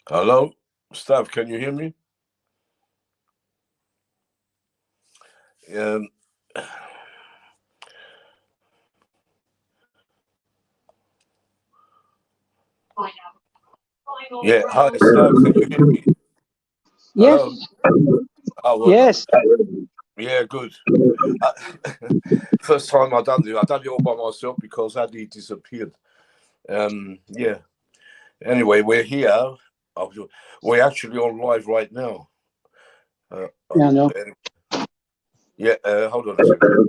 Hello, Stav, can you hear me? Um, yeah, hi, Stav, can you hear me? Yes, Hello? Oh, well done. yes. Yeah, good. Uh, First time I done it all by myself because Addy disappeared. Yeah. Anyway, we're here. Uh, We're actually on live right now. Uh, Yeah, no. yeah, hold on a second.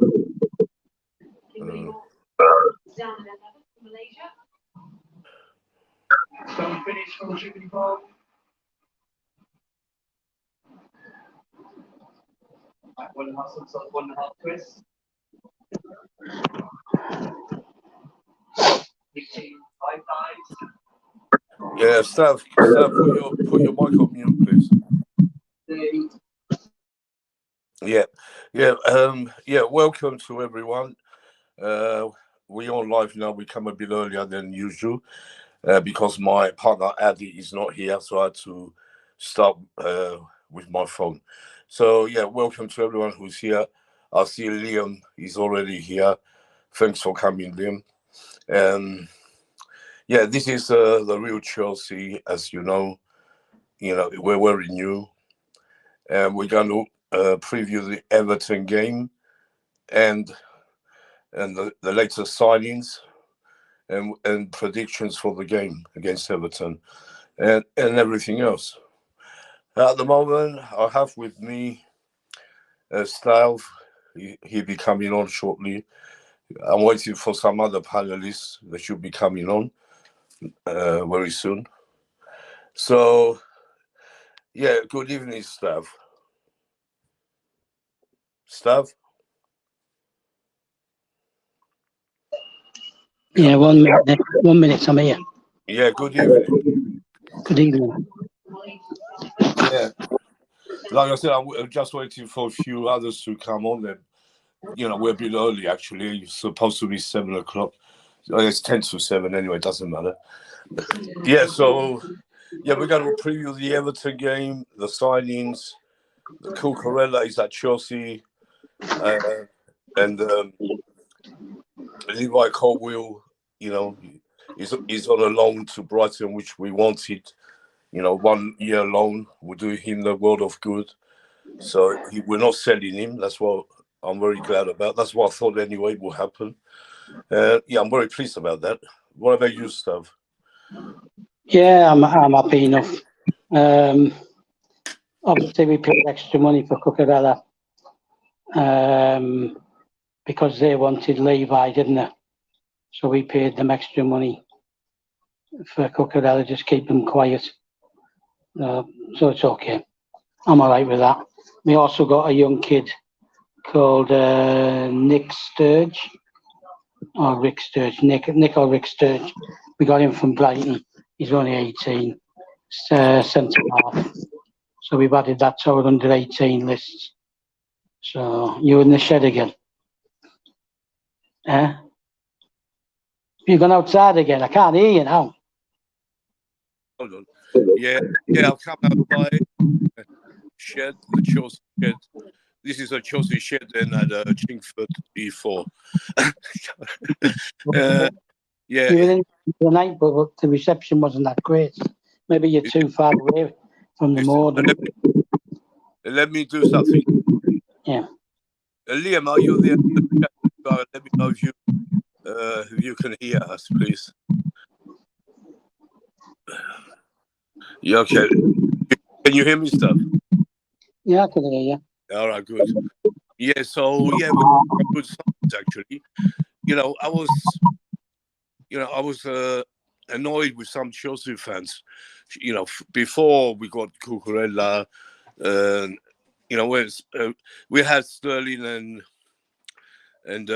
Uh, yeah, Stav, put your mic on mute, please. Yeah, yeah. Welcome to everyone. Uh, we're on live now. We come a bit earlier than usual because my partner Addy is not here, so I had to start with my phone. So yeah, welcome to everyone who's here. I see Liam is already here. Thanks for coming, Liam. Um, yeah, this is the real Chelsea, as you know. We're very new, and we're going to preview the Everton game and the latest signings and predictions for the game against Everton and everything else. At the moment, I have with me Stav. He'll be coming on shortly. I'm waiting for some other panelists that should be coming on very soon. So, yeah, good evening, Stav. Stav? Yeah. Yeah, 1 minute. 1 minute, I'm here. Yeah, good evening. Good evening. Yeah. Like I said, I'm just waiting for a few others to come on. Then, we're a bit early actually. It's supposed to be 7 o'clock. It's 10 to 7 anyway. It doesn't matter. Yeah. So, yeah, we're going to preview the Everton game, the signings. The Cucurella is at Chelsea, and Levi Colwill, is on a loan to Brighton, which we wanted. 1 year loan will do him the world of good. So we're not selling him. That's what I'm very glad about. That's what I thought anyway will happen. Yeah, I'm very pleased about that. What about you, Stav? Yeah, I'm happy enough. Obviously, we paid extra money for Cucurella because they wanted Levi, didn't they? So we paid them extra money for Cucurella, just keep them quiet. So it's okay. I'm all right with that. We also got a young kid called Nick Sturge. Or Rick Sturge, Nick or Rick Sturge. We got him from Brighton. He's only 18, centre half. So we've added that to our under 18 lists. So you're in the shed again. You've gone outside again. I can't hear you now. Hold on. Yeah, I'll come outside. Shed, the Chelsea shed. This is a Chelsea shed then at Chingford E4. Yeah. You were in the night, but the reception wasn't that great. Maybe you're too far away from the modem. Let me do something. Yeah. Liam, are you there? Let me know if you can hear us, please. Yeah, okay. Can you hear me, Stav? Yeah, I can hear you. All right, good. Yeah, so yeah, we got good signs actually. I was annoyed with some Chelsea fans. Before we got Cucurella, we had Sterling and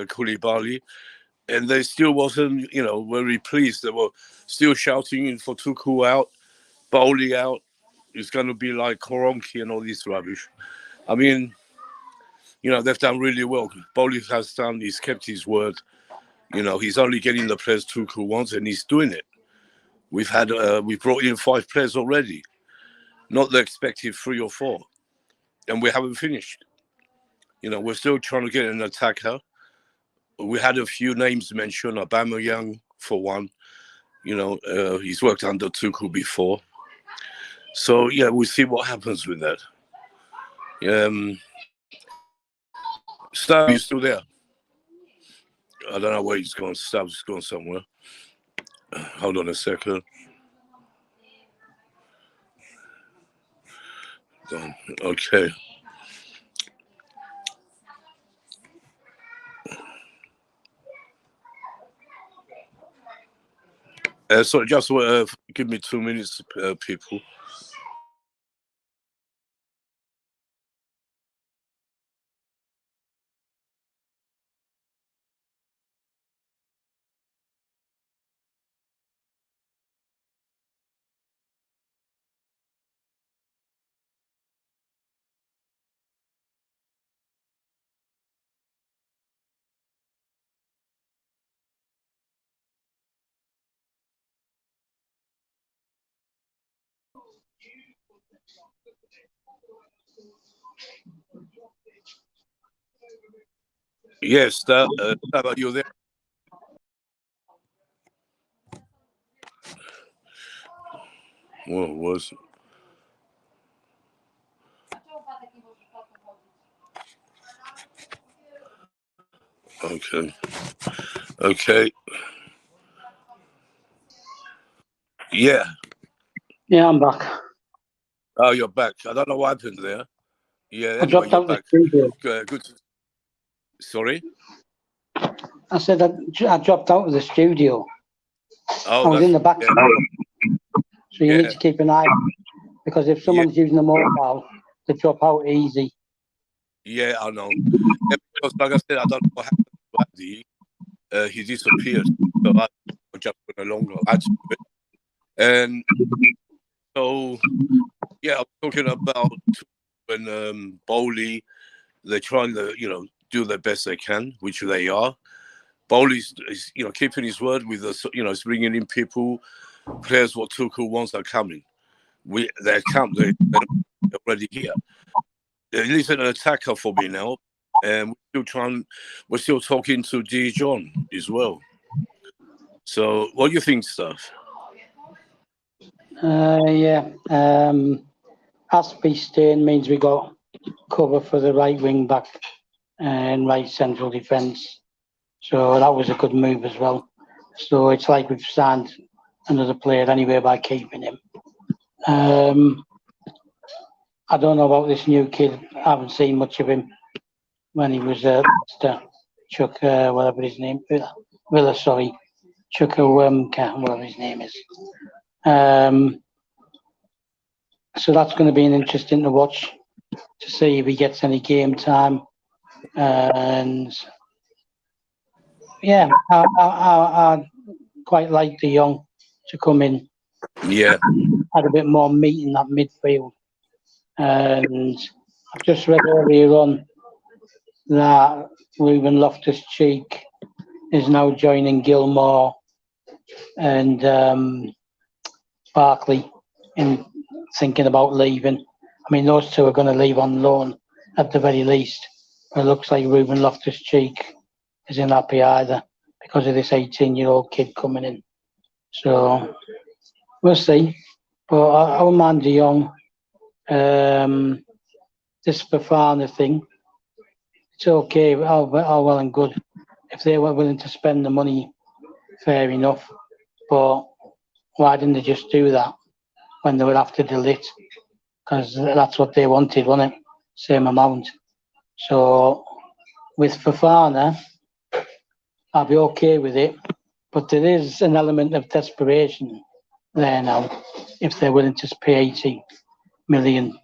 Koulibaly, and they still wasn't, very pleased. They were still shouting for Tuchel out, Bowley out. It's going to be like Koronki and all this rubbish. I mean, they've done really well. Bowley he's kept his word. He's only getting the players Tuchel wants, and he's doing it. We've brought in 5 players already, not the expected 3 or 4, and we haven't finished. We're still trying to get an attacker. We had a few names mentioned, Aubameyang for one. He's worked under Tuchel before. So, yeah, we'll see what happens with that. Stav, you still there? I don't know where he's gone. Stav's gone somewhere. Hold on a second. Okay. So just give me 2 minutes, people. Yes, Stav, are you there? What was it? Okay. Okay. Yeah. Yeah, I'm back. Oh, you're back. I don't know what happened there. Yeah, I anyway, dropped you're out the back. studio. Good. Sorry? I said I dropped out of the studio. Oh, I was in the back, yeah. so you Yeah. need to keep an eye on it, because if someone's using a mobile, they drop out easy. Yeah, I know. Yeah, because like I said, I don't know what happened to Andy. He disappeared. So I just went along. I had to do it. And so, yeah, I'm talking about when Bowley, they're trying to, do their best they can, which they are. Bowley's is, keeping his word with us, he's bringing in people, players what Tuchel wants are coming. They're already here. He's an attacker for me now, and we're still talking to Dijon as well. So, what do you think, Stuff? Yeah. Aspie staying means we got cover for the right wing back and right central defence. So that was a good move as well. So it's like we've signed another player anyway by keeping him. I don't know about this new kid. I haven't seen much of him when he was Chuck, whatever his name, Villa, sorry, Chukwuemeka, whatever his name is. So that's going to be an interesting to watch to see if he gets any game time. And yeah, I quite like De Jong to come in. Yeah. Had a bit more meat in that midfield. And I've just read earlier on that Ruben Loftus-Cheek is now joining Gilmore and Barkley in thinking about leaving. I mean, those two are going to leave on loan at the very least. But it looks like Ruben Loftus-Cheek isn't happy either because of this 18-year-old kid coming in. So we'll see. But our man De Jong, this Fafana thing, it's okay, all well and good. If they were willing to spend the money, fair enough. But why didn't they just do that when they were after De Ligt? Because that's what they wanted, wasn't it? Same amount. So with Fafana, I'll be okay with it. But there is an element of desperation there now. If they're willing to pay 80 million,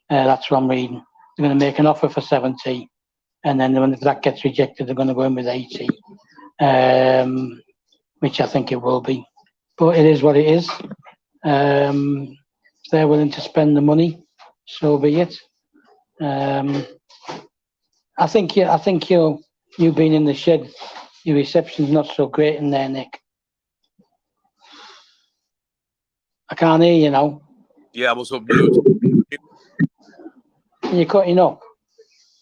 that's what I'm reading. They're going to make an offer for 70, and then when that gets rejected, they're going to go in with 80, which I think it will be. But it is what it is. If they're willing to spend the money, so be it. I think you being in the shed, your reception's not so great in there, Nick. I can't hear you now. Yeah, I was on mute. You're cutting up.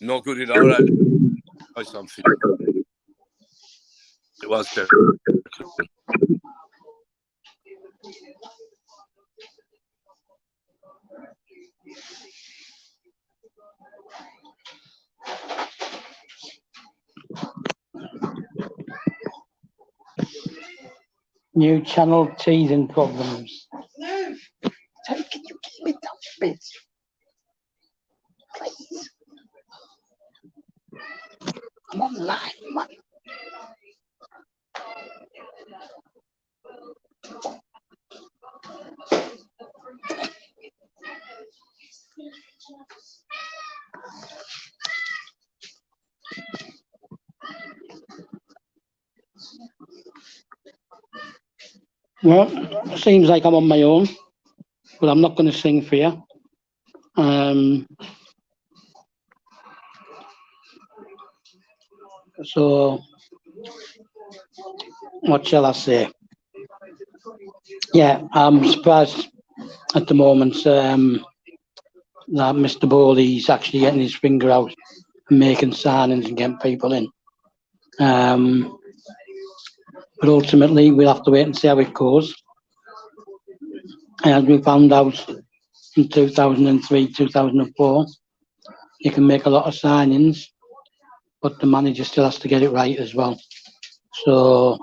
Not good enough. All right. Try something. One second. New channel teething problems. No. Can you give me that bit? Please. I'm on live, man. Well, it seems like I'm on my own, but I'm not going to sing for you. So, what shall I say? Yeah, I'm surprised at the moment that Mr. Bowley's actually getting his finger out and making signings and getting people in. But ultimately, we'll have to wait and see how it goes. As we found out in 2003, 2004, you can make a lot of signings, but the manager still has to get it right as well. So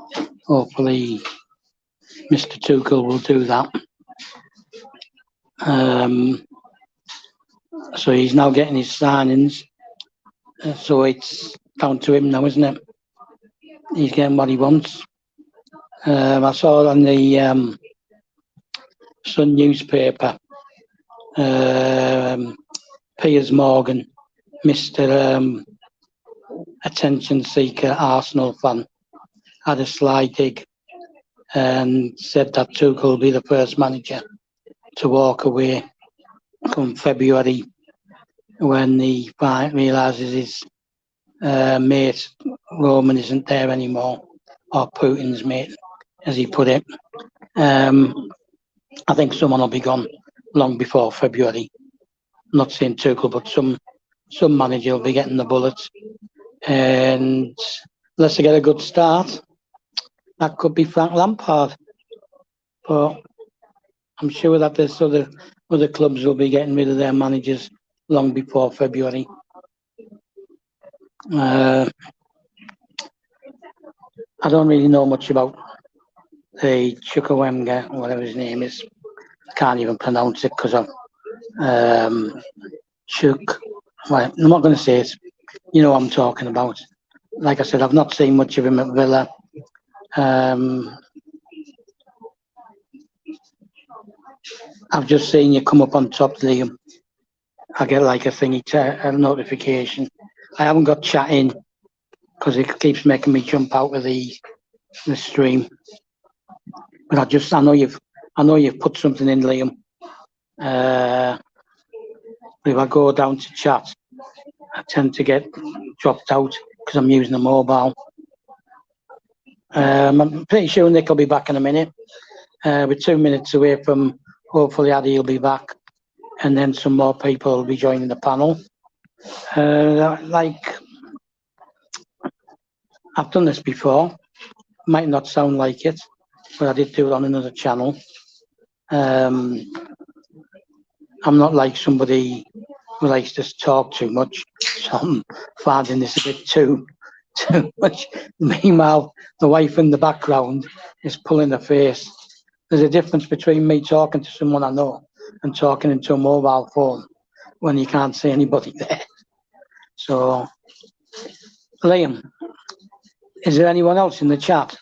hopefully Mr. Tuchel will do that. So he's now getting his signings. So it's down to him now, isn't it? He's getting what he wants. I saw on the Sun newspaper, Piers Morgan, Mr. Attention seeker Arsenal fan, had a sly dig and said that Tuchel will be the first manager to walk away come February when he realises his mate Roman isn't there anymore, or Putin's mate, as he put it. I think someone will be gone long before February. I'm not saying Tuchel, but some manager will be getting the bullets. And unless they get a good start, that could be Frank Lampard. But I'm sure that there's other clubs will be getting rid of their managers long before February. I don't really know much about the Chukwuemeka, whatever his name is. Can't even pronounce it because of Chuk. Well, I'm not going to say it. You know what I'm talking about. Like I said, I've not seen much of him at Villa. I've just seen you come up on top, Liam. I get like a thingy, a notification. I haven't got chat in because it keeps making me jump out of the stream. But I know you've put something in, Liam. If I go down to chat, I tend to get dropped out because I'm using a mobile. I'm pretty sure Nick will be back in a minute. We're 2 minutes away from hopefully Addy will be back, and then some more people will be joining the panel. Like I've done this before. Might not sound like it, but I did do it on another channel. I'm not like somebody who likes to talk too much, so I'm finding this a bit too much. Meanwhile, the wife in the background is pulling her face. There's a difference between me talking to someone I know and talking into a mobile phone when you can't see anybody there. So, Liam, is there anyone else in the chat?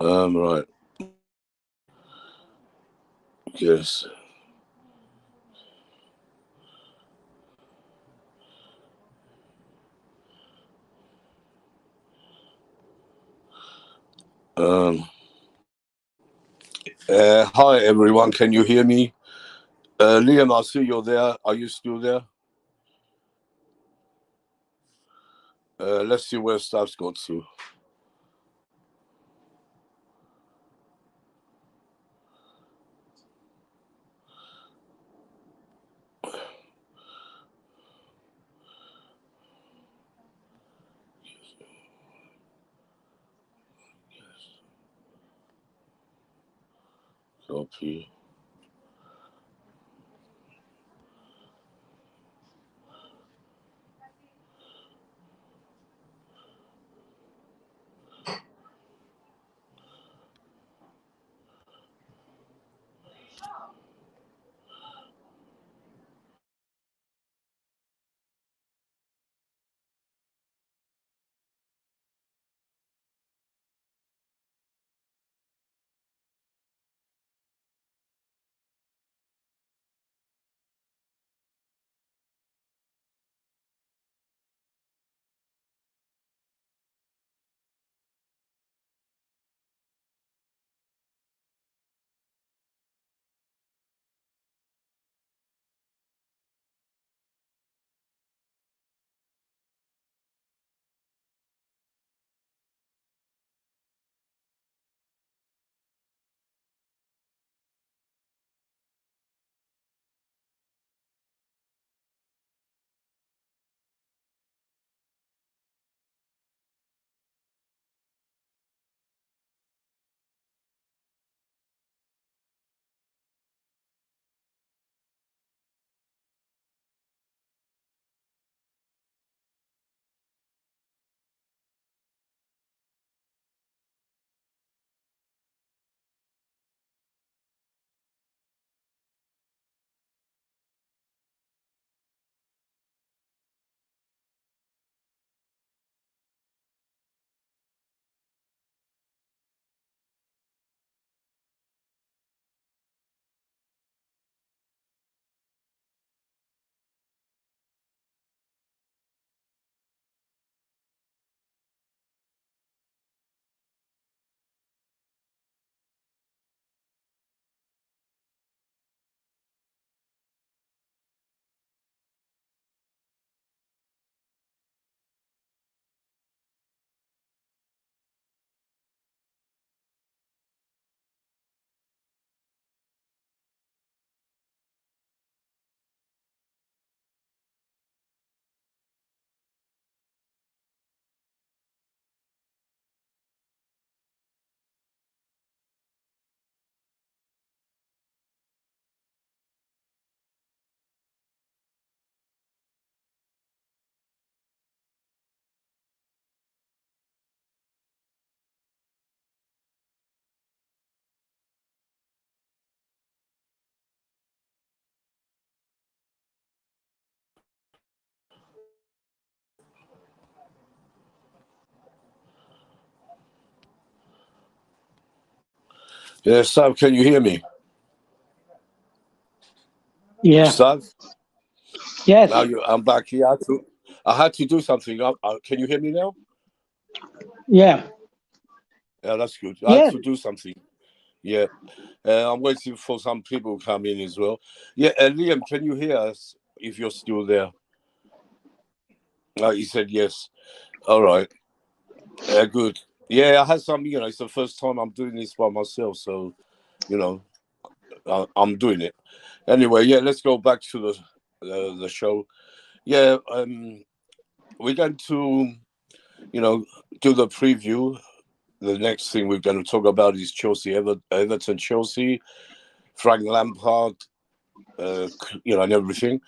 Right. Yes. Um. Hi everyone. Can you hear me? Liam, I see you're there. Are you still there? Let's see where stuff's got to. Copy. Yeah, Sav, can you hear me? Yeah. Sav? Yes. Now I'm back here. I had to do something. Can you hear me now? Yeah. Yeah, that's good. I had Yeah. to do something. Yeah. I'm waiting for some people to come in as well. Yeah, Liam, can you hear us if you're still there? He said yes. All right. Good. Yeah, I had some, it's the first time I'm doing this by myself. So, you know, I'm doing it. Anyway, yeah, let's go back to the show. Yeah, we're going to, you know, do the preview. The next thing we're going to talk about is Everton, Chelsea, Frank Lampard, and everything.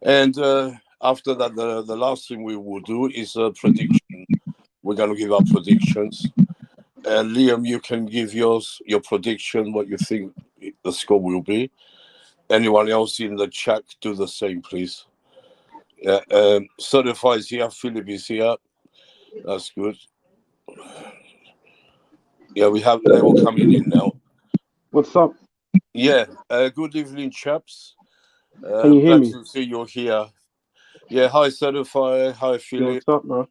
And after that, the last thing we will do is a prediction. We're going to give our predictions. And Liam, you can give your prediction, what you think the score will be. Anyone else in the chat, do the same, please. Yeah, Certified is here. Philip is here. That's good. Yeah, we have. They're all coming in now. What's up? Yeah. Good evening, chaps. Can you hear Glad me? to see you here. Yeah. Hi, Certified. Hi, Yo, Philip. what's up, bro?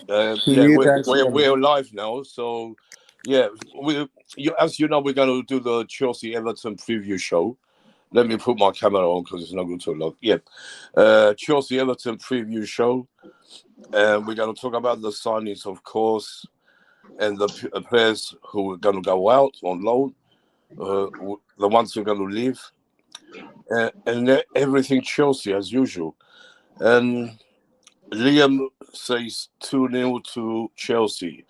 Can Yeah, you we're, guys we're hear me? we're live now. So, yeah, as you know, we're going to do the Chelsea Everton preview show. Let me put my camera on because it's not good to look. Yeah. Chelsea Everton preview show. And we're going to talk about the signings, of course, and the players who are going to go out on loan, the ones who are going to leave, and everything Chelsea as usual. And Liam says 2-0 to Chelsea.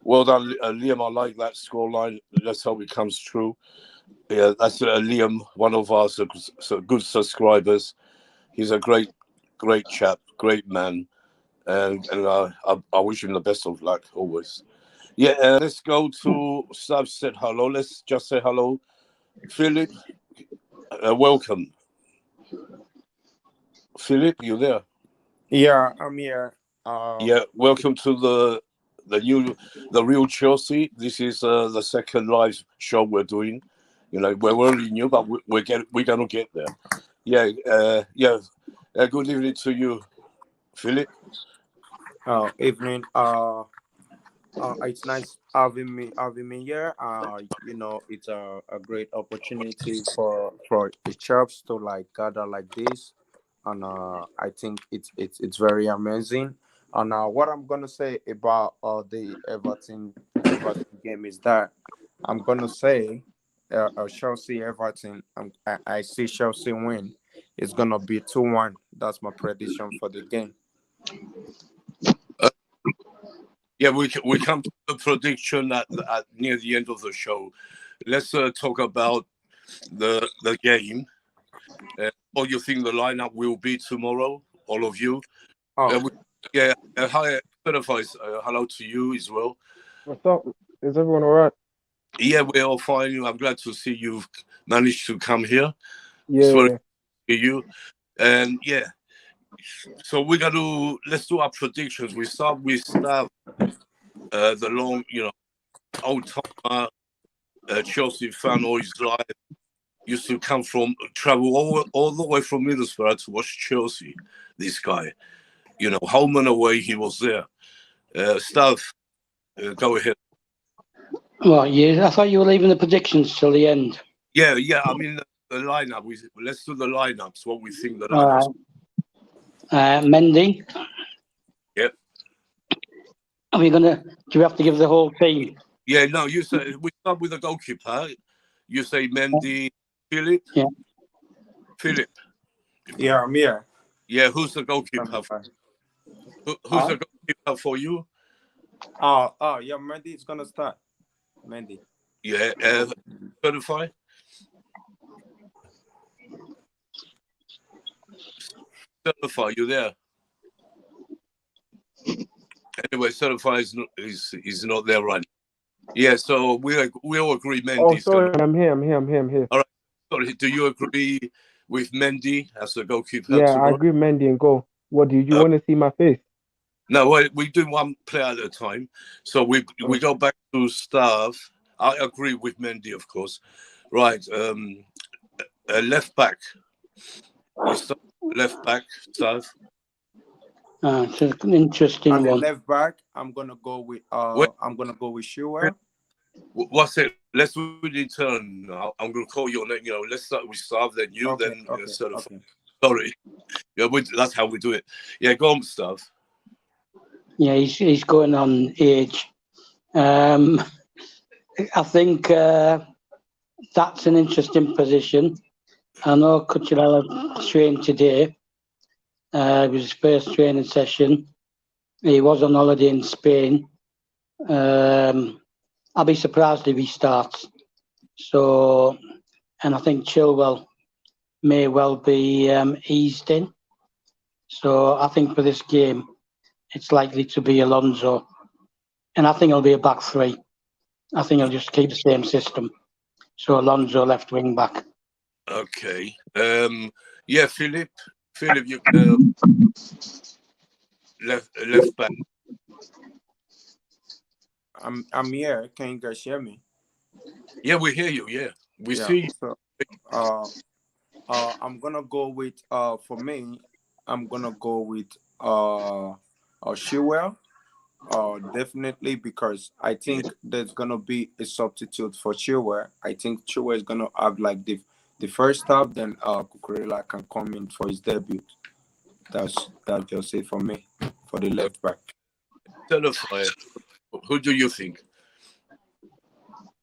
Well done, Liam. I like that scoreline. Let's hope it comes true. Yeah, that's Liam, one of our good subscribers. He's a great chap, great man, and I wish him the best of luck always. Yeah, let's go to Sav said hello. Let's just say hello. Philip, welcome. Philip, you there? Yeah, I'm here. Yeah, welcome to the real Chelsea. This is the second live show we're doing. You know, we're only new, but we're gonna get there. Yeah, yeah. Good evening to you, Philip. Evening. It's nice having me here. It's a great opportunity for the church to like gather like this, and I think it's very amazing. And what I'm gonna say about the Everton game is that I'm gonna say Chelsea Everton. I see Chelsea win. It's gonna be 2-1. That's my prediction for the game. Uh, yeah, we come to the prediction at near the end of the show. Let's talk about the game. What you think the lineup will be tomorrow? All of you. Oh, We, yeah. Hi, certified. Hello to you as well. What's up? Is everyone all right? Yeah, we're all fine. I'm glad to see you've managed to come here. It's very Yeah. good to see you. And yeah, so we're gonna let's do our predictions. We start with stuff. The long, old timer Chelsea fan all his life used to come from travel all the way from Middlesbrough to watch Chelsea. This guy, home and away, he was there. Stuff, go ahead. Well, yeah, I thought you were leaving the predictions till the end. Yeah, yeah. I mean the lineup. Let's do the lineups. What we think the All lineups. right. Mendy. Yep. Are we gonna? Do we have to give the whole team? Yeah. No, you say we start with the goalkeeper. You say Mendy, Philip. Yeah. Philip. yeah, I'm here. Yeah. Who's the goalkeeper? Who's Huh? the goalkeeper for you? Yeah, Mendy is gonna start. Mendy. Yeah. Certified. Certified. You there? Anyway, certified is not there right now. Yeah. So we all agree Oh, Mendy's gonna. sorry, I'm here. All right. Sorry. Do you agree with Mendy as the goalkeeper Yeah, I tomorrow? agree, Mendy and go. What do you Uh, want to see my face? No, we do one player at a time. So we go back to staff. I agree with Mendy, of course. Right. Left back. We start left back staff. It's an interesting And the one. left back, Wait, I'm gonna go with Shua. what's it? Let's do it in turn. I'm gonna call your name. Let's start with staff, then you, Okay, then okay, certified. okay. Sorry. Yeah, that's how we do it. Yeah, go on, staff. Yeah, he's going on age. I think that's an interesting position. I know Cucurella trained today. It was his first training session. He was on holiday in Spain. I'll be surprised if he starts. So, and I think Chilwell may well be eased in. So I think for this game, it's likely to be Alonso. And I think it'll be a back three. I think he'll just keep the same system. So Alonso left wing back. Okay. Yeah, Philip. Philip, you left back. I'm here. Can you guys hear me? Yeah, we hear you. Yeah, we Yeah. see you. So I'm gonna go with for me, I'm gonna go with Shewell. Definitely, because I Yeah. think there's gonna be a substitute for Chilwell. I think Chilwell is gonna have like the first half, then Cucurella can come in for his debut. That's just it for me for the left back. Certify. Who do you think?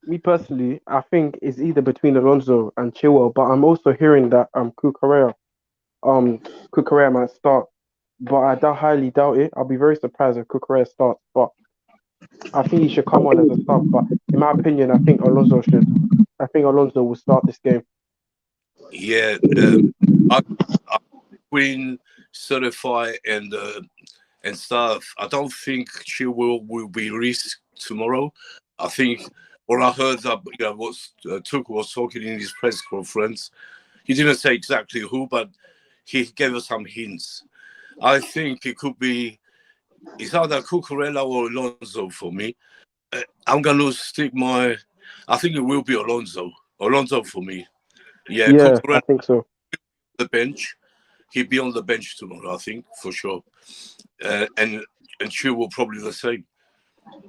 Me personally, I think it's either between Alonso and Chilwell, but I'm also hearing that um Cucurella might start, but highly doubt it. I'll be very surprised if Cucurella starts, but I think he should come on as a sub. But in my opinion, I think Alonso should. I think Alonso will start this game. Yeah, I, I between certify and stuff. I don't think she will be risked tomorrow. I think what I heard that what Tuchel was talking in his press conference. He didn't say exactly who, but he gave us some hints. I think it could be it's either Cucurella or Alonso for me. I'm gonna stick my. I think it will be Alonso. Alonso for me. Yeah, Yeah, I Cucurella think so. on the bench. He'll be on the bench tomorrow. I think for sure. And Chu will probably the same.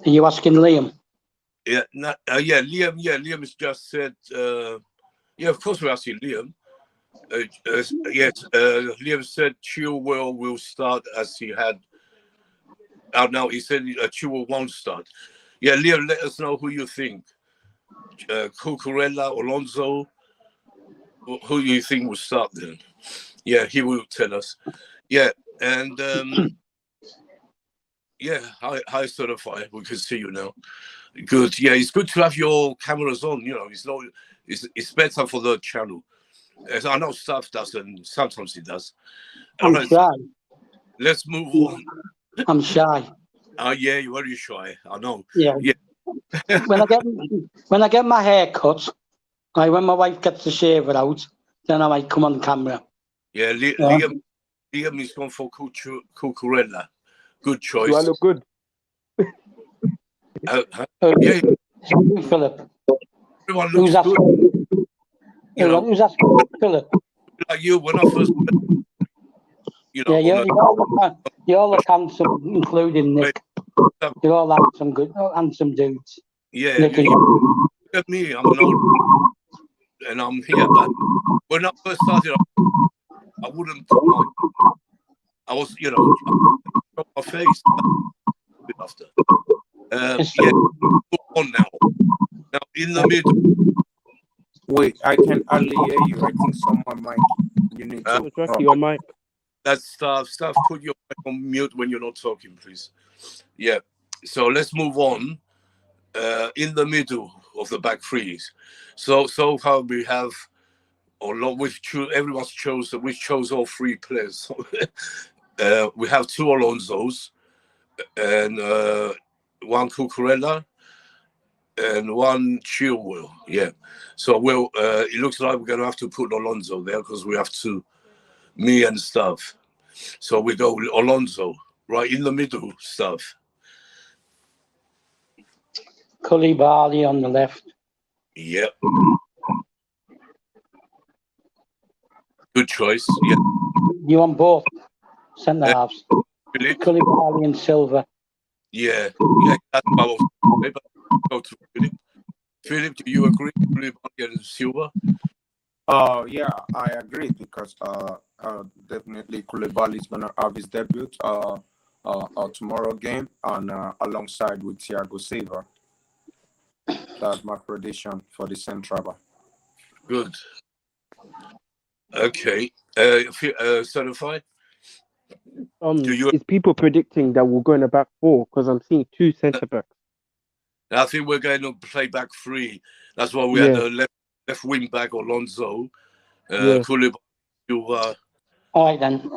Are you asking Liam? Yeah, yeah, Liam. Yeah, Liam has just said. Yeah, of course we're asking Liam. Yes, Liam said Chilwell will start as he had. Now he said Chilwell won't start. Yeah, Liam, let us know who you think. Cucurella, Alonso, who you think will start then? Yeah, he will tell us. Yeah, and yeah, hi, certified. We can see you now. Good. Yeah, it's good to have your cameras on. It's better for the channel. As I know stuff doesn't. Sometimes it does. All I'm right, shy. let's move on. I'm shy. Yeah, you're very shy. I know. Yeah. Yeah. when I get my hair cut, like when my wife gets the shaver out, then I might come on camera. Yeah, Yeah. Liam is going for Cucurella. Good Do I choice. look good? Yeah, Philip. everyone Who's looks good. asking? Who's asking? Philip. Like you, when I first met, Yeah, on you all look handsome, including Nick. You're all handsome dudes. yeah, Nick you look at me. I'm an old, and I'm here. But when I first started, I wouldn't put my. I was, my face after. Yeah, on now. Now in the middle. Wait, I can hardly hear you. I think someone might. You need to. Jackie on mic. That's stuff. Put your mic on mute when you're not talking, please. Yeah. So let's move on. In the middle of the back threes. So far we have, everyone's chosen. We chose all three players. We have two Alonsos and one Cucurella and one Chilwell. Yeah. So it looks like we're gonna have to put Alonso there because we have two, me and stuff. So we go with Alonso right in the middle, stuff. Koulibaly on the left. Yep. Good choice. Yeah. You want both centre halves? Philip? Koulibaly and Silva. Yeah. That's what I was saying, but go to Philip. Philip, do you agree? Koulibaly and Silva? Yeah, I agree because definitely Koulibaly is gonna have his debut tomorrow game and alongside with Thiago Silva. That's my prediction for the central back. Good. Okay. Certified? Do you? Is people predicting that we'll go in the back four? Because I'm seeing two centre backs. I think we're going to play back three. That's why we had the left wing back Alonso, Koulibaly, Silva. All right then.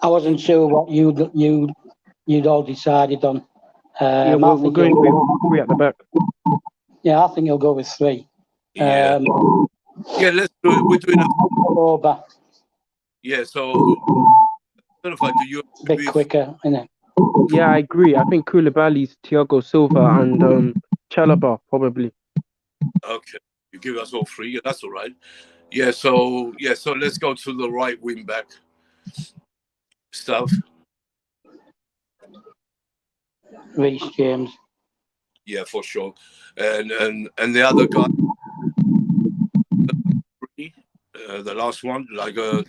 I wasn't sure what you'd all decided on. We're going with three at the back. Yeah, I think you'll go with three. Yeah. Yeah, let's do it. We're doing it. Over. Yeah, so certified, do you It's a bit quicker, isn't it? Yeah, I agree. I think Koulibaly's Thiago Silva and Chalobah probably. Okay, you give us all three. Yeah, that's all right. So let's go to the right wing back stuff. Reece James. Yeah, for sure. And the other guy, the last one, like I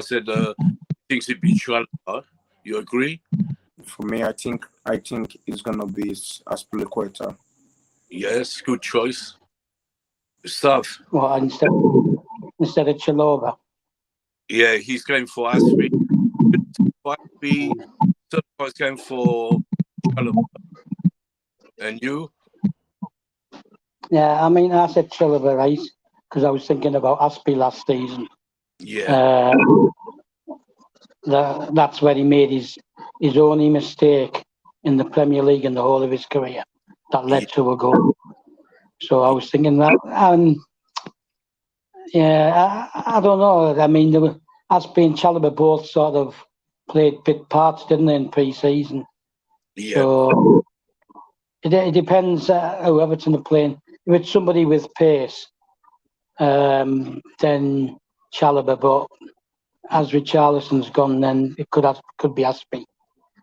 said, thinks it'd be Chalaba. You agree? For me, I think it's gonna be Aspilicueta. Yes, good choice. Stuff. Well, instead of Chalobah. Yeah, he's going for Aspi. Aspi. Certified's going for Chalaba. And you? Yeah, I mean, I said Chalobah, right? Because I was thinking about Aspie last season. Yeah. That's where he made his only mistake in the Premier League in the whole of his career. That led to a goal. So I was thinking that, and yeah, I don't know. I mean, Aspie and Chalobah both sort of played bit parts, didn't they, in pre-season? Yeah. So it depends who Everton are playing. If it's somebody with pace, then Chalobah. But as Richarlison's gone, then it could be Aspie.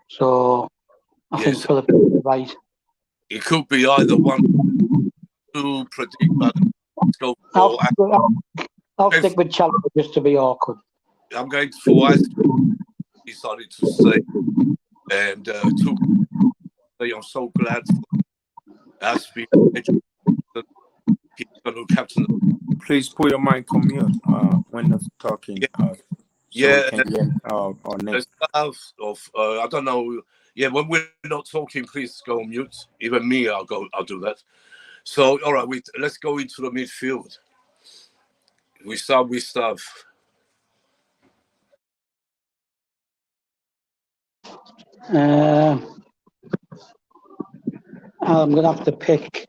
So I think Yes. Philip is right. It could be either one to predict, but let's go I'll, for. I'll stick with Chalobah just to be awkward. I'm going for Aspi. Decided to stay and took. I'm so glad for Aspi. He's going to captain. Please put your mic on mute when not talking. Yeah. So we Yeah. can hear our There's next. stuff of I don't know. Yeah, when we're not talking, please go on mute. Even me, I'll do that. So, all right, let's go into the midfield. We start with stuff. I'm going to have to pick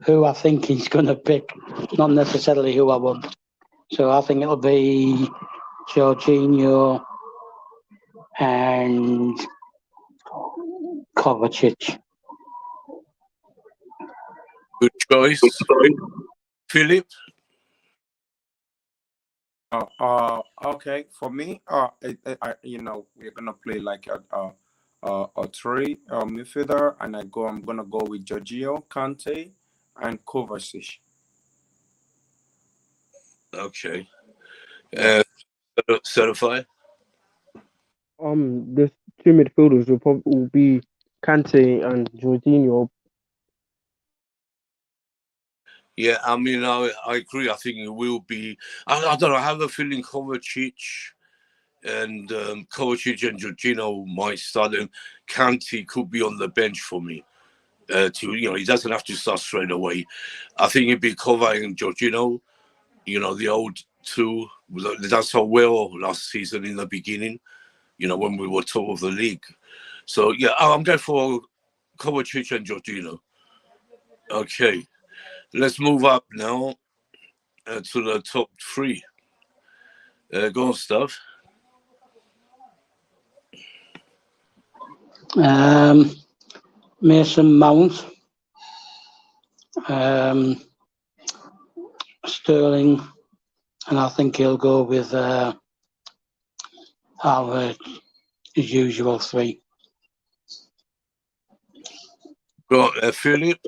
who I think he's going to pick, not necessarily who I want. So I think it'll be Jorginho and Kovacic. Good choice, Philip. Okay. For me, we're gonna play like a three midfielder, and I'm gonna go with Giorgio, Kante, and Kovacic. Okay. Yeah. Certify. The two midfielders will be Kante and Jorginho. Yeah, I mean, I agree. I think it will be. I don't know. I have a feeling Kovacic and Jorginho might start, and Kanti could be on the bench for me. He doesn't have to start straight away. I think it'd be Kovac and Jorginho. The old two that done so well last season in the beginning. When we were top of the league. So yeah, I'm going for Kovacic and Jorginho. Okay, let's move up now to the top three. Go on, stuff. Mason Mount, Sterling, and I think he'll go with our usual three. Go on, Philip.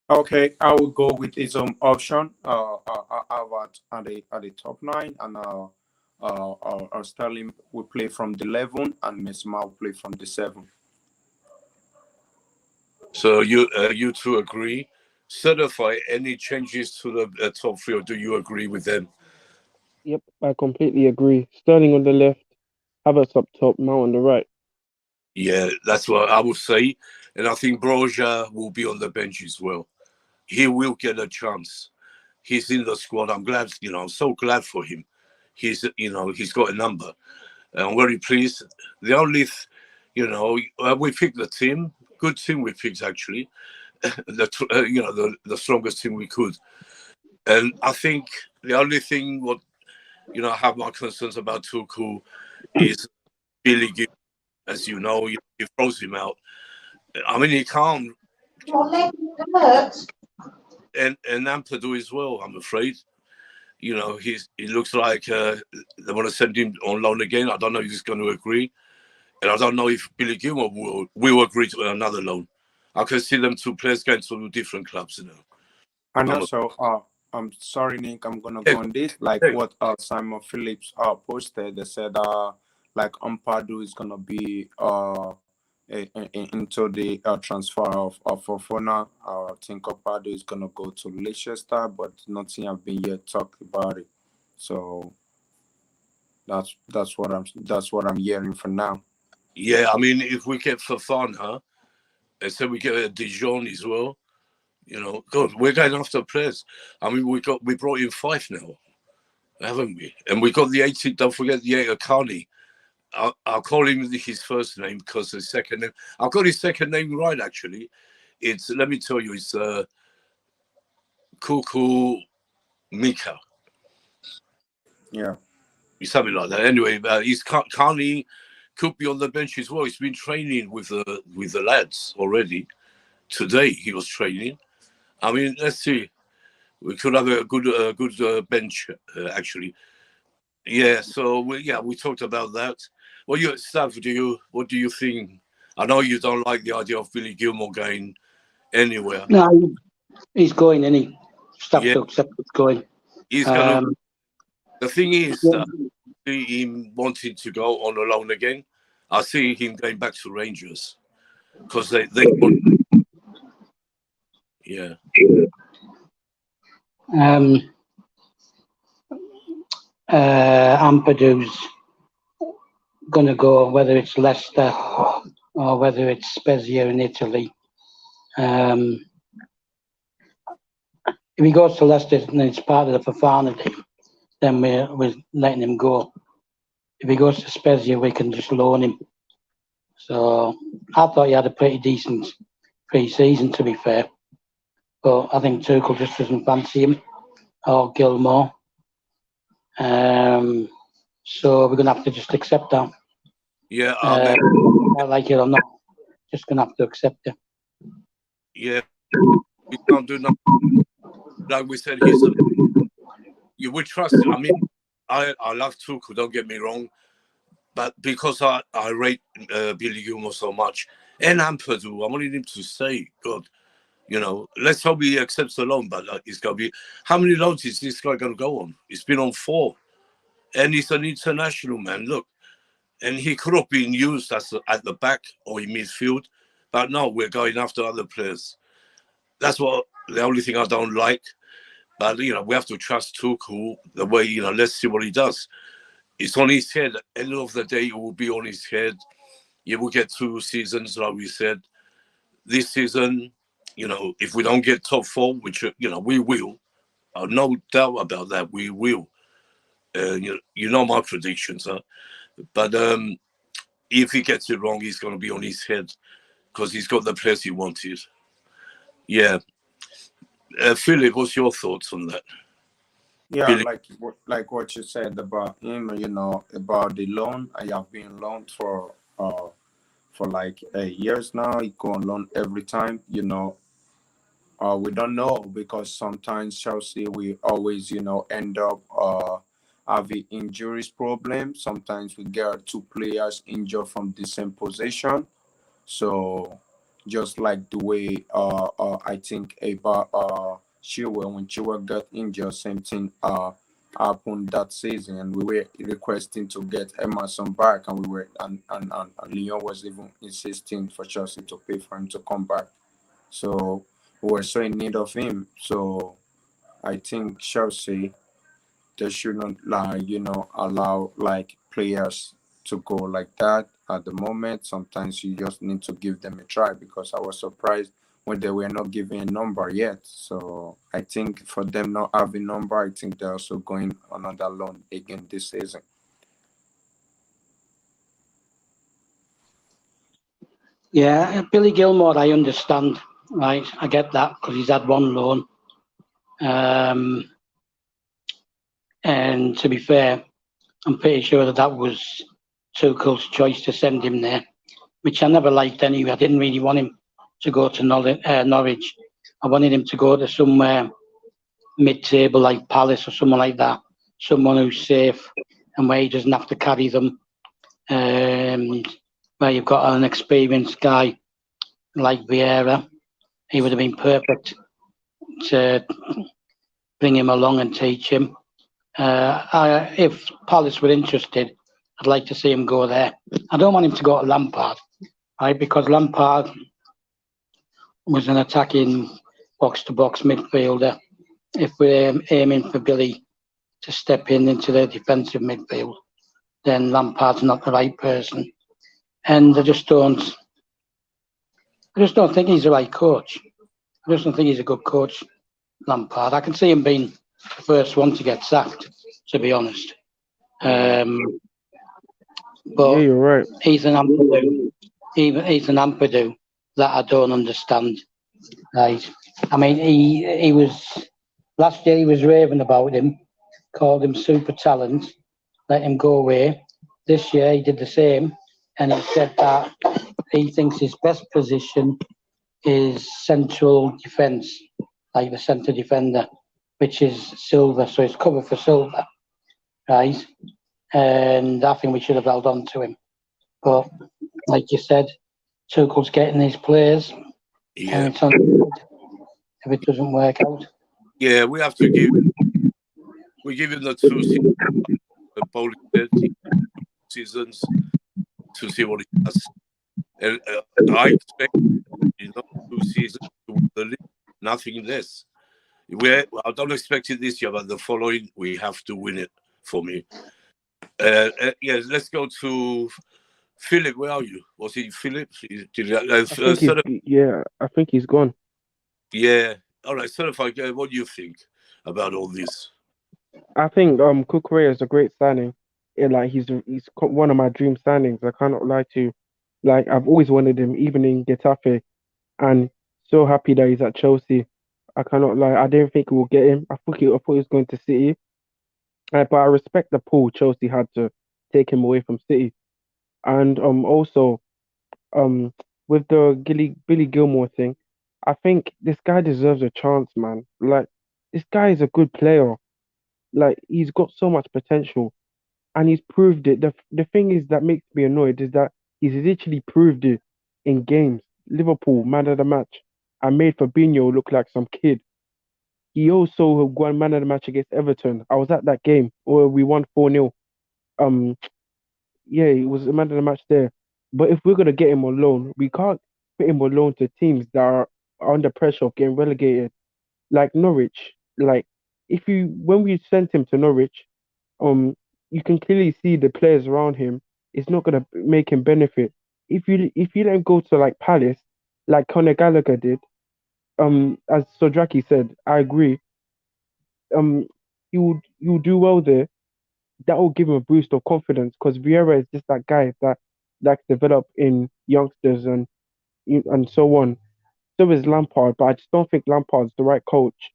Okay, I will go with his option. At the top nine, and Sterling will play from the 11, and Mesma will play from the 7. So you two agree. Certify any changes to the top three, or do you agree with them? Yep, I completely agree. Sterling on the left, Havertz up top, Mount on the right. Yeah, that's what I would say. And I think Broja will be on the bench as well. He will get a chance. He's in the squad. I'm glad, I'm so glad for him. He's got a number. I'm very pleased. The only, we picked the team. Good team we picked, actually. The strongest team we could. And I think the only thing I have my concerns about Tuchel is Billy Gibbs as you know, he throws him out. I mean, he can't, and Ampadu as well. I'm afraid. He looks like they want to send him on loan again. I don't know if he's going to agree, and I don't know if Billy Gilmore will agree to another loan. I can see them two players going to different clubs. And I'm also, I'm sorry, Nick, I'm gonna yeah, go on this. Like yeah, what Simon Phillips posted, they said like Ampadu is gonna be into the transfer of Fofana. I think Ampadu is gonna go to Leicester, but nothing have been yet talked about it. So that's what I'm hearing for now. yeah. I mean, if we get Fafana, and so we get a Dijon as well. God, we're going after players. I mean, we brought in five now, haven't we? And we got the 18. Don't forget the Akani. I'll call him his first name because his second name. I've got his second name right actually. Let me tell you, it's Kuku Mika, Yeah. something like that. Anyway, he's Kani could be on the bench as well. He's been training with the lads already. Today he was training. I mean, let's see. We could have a good bench actually. Yeah. So we talked about that. Well, Stav, what do you think? I know you don't like the idea of Billy Gilmore going anywhere. No, he's going, and he stuff Yeah, to accept it's going. he's gonna. Um, The thing is, yeah, I see him wanting to go on a loan again. I see him going back to Rangers because they want. Yeah, um, Ampadu's going to go, whether it's Leicester or whether it's Spezia in Italy. Um, if he goes to Leicester and it's part of the Fafana team, then we're letting him go. If he goes to Spezia, we can just loan him. So I thought he had a pretty decent pre-season, to be fair. But I think Tuchel just doesn't fancy him or Gilmore. So we're going to have to just accept that. yeah. I mean, Like it or not, just going to have to accept it. yeah. We can't do nothing. Like we said, you would trust. I mean, I love Tuchel. Don't get me wrong, but because I rate Billy Gilmore so much and Ampadu, I wanted him to stay. God, let's hope he accepts the loan. But it's gonna be how many loans is this guy gonna go on? He's been on 4, and he's an international man. Look, and he could have been used at the back or in midfield, but no, we're going after other players. That's what the only thing I don't like. But we have to trust Tuchel the way Let's see what he does. It's on his head. At the end of the day, it will be on his head. You will get 2 seasons, like we said. This season, if we don't get top 4, which we will, no doubt about that, we will. You know my predictions, huh? But if he gets it wrong, he's going to be on his head because he's got the players he wanted. Yeah. Philip, what's your thoughts on that? Yeah, Billy? like what you said about him, about the loan. I have been loaned for like years now. He go on loan every time. We don't know because sometimes Chelsea we always end up having injuries problem. Sometimes we get 2 players injured from the same position. So just like the way I think about Chilwell, when Chilwell got injured, same thing happened that season, and we were requesting to get Emerson back, and we were and Leon was even insisting for Chelsea to pay for him to come back. So we were so in need of him. So I think Chelsea, they shouldn't allow like players to go like that at the moment. Sometimes you just need to give them a try, because I was surprised when they were not giving a number yet. So I think for them not having number, I think they're also going another loan again this season. Yeah, Billy Gilmore, I understand. Right, I get that because he's had one loan. And to be fair, I'm pretty sure that was Tuchel's choice to send him there. which I never liked anyway. I didn't really want him to go to Norwich. I wanted him to go to somewhere mid-table like Palace or someone like that, someone who's safe and where he doesn't have to carry them. Where you've got an experienced guy like Vieira, he would have been perfect to bring him along and teach him. If Palace were interested, I'd like to see him go there. I don't want him to go to Lampard, right? Because Lampard was an attacking box-to-box midfielder. If we're aiming for Billy to step into the defensive midfield, then Lampard's not the right person. And I just don't think he's the right coach. I just don't think he's a good coach, Lampard. I can see him being the first one to get sacked, to be honest. But Yeah, you're right. he's an Ampadu that I don't understand. Right? I mean, he was last year. He was raving about him, called him super talent, let him go away. This year he did the same, and he said that he thinks his best position is central defence, like the centre defender, which is Silva. So it's cover for Silva, right? And I think we should have held on to him. But like you said, Tuchel's getting his players, and it's on if it doesn't work out. Yeah, we have to give him the 2 seasons, Polish 2 seasons to see what he does. And I expect 2 seasons to win the league, nothing less. I don't expect it this year, but the following we have to win it for me. Yes, let's go to Philip. Where are you? Was he Philip? I think he's gone. Yeah. All right, certified. What do you think about all this? I think Cucurella is a great signing. He's one of my dream signings. I cannot lie to you. Like I've always wanted him, even in Getafe, and so happy that he's at Chelsea. I cannot lie. I didn't think we'll get him. I thought he was going to City. But I respect the pull Chelsea had to take him away from City, and also um with the Billy Gilmore thing, I think this guy deserves a chance, man. Like this guy is a good player. Like he's got so much potential, and he's proved it. The thing is that makes me annoyed is that he's literally proved it in games. Liverpool man of the match, and made Fabinho look like some kid. He also won man of the match against Everton. I was at that game where we won 4-0. Um, yeah, it was a man of the match there. But if we're gonna get him on loan, we can't put him on loan to teams that are under pressure of getting relegated, like Norwich. Like if you when we sent him to Norwich, um, you can clearly see the players around him. It's not gonna make him benefit. If you let him go to like Palace, like Conor Gallagher did, as Sodraki said, I agree. You do well there. That will give him a boost of confidence because Vieira is just that guy that likes to develop in youngsters and so on. So is Lampard, but I just don't think Lampard's the right coach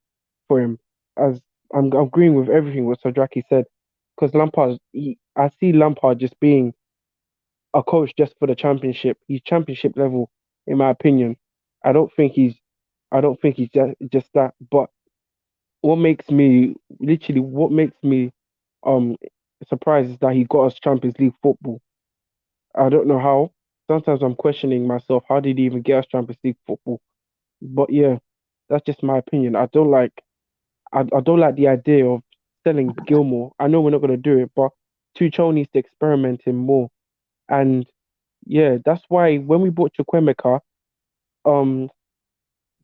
for him. As I'm agreeing with everything what Sodraki said, because I see Lampard just being a coach just for the championship. He's championship level, in my opinion. I don't think he's, I don't think he's just that. But what makes me um surprised is that he got us Champions League football. I don't know how. Sometimes I'm questioning myself. How did he even get us Champions League football? But yeah, that's just my opinion. I don't like the idea of selling Gilmore. I know we're not gonna do it, but Tuchel needs to experiment him more. And yeah, that's why when we bought Chukwemeka, um,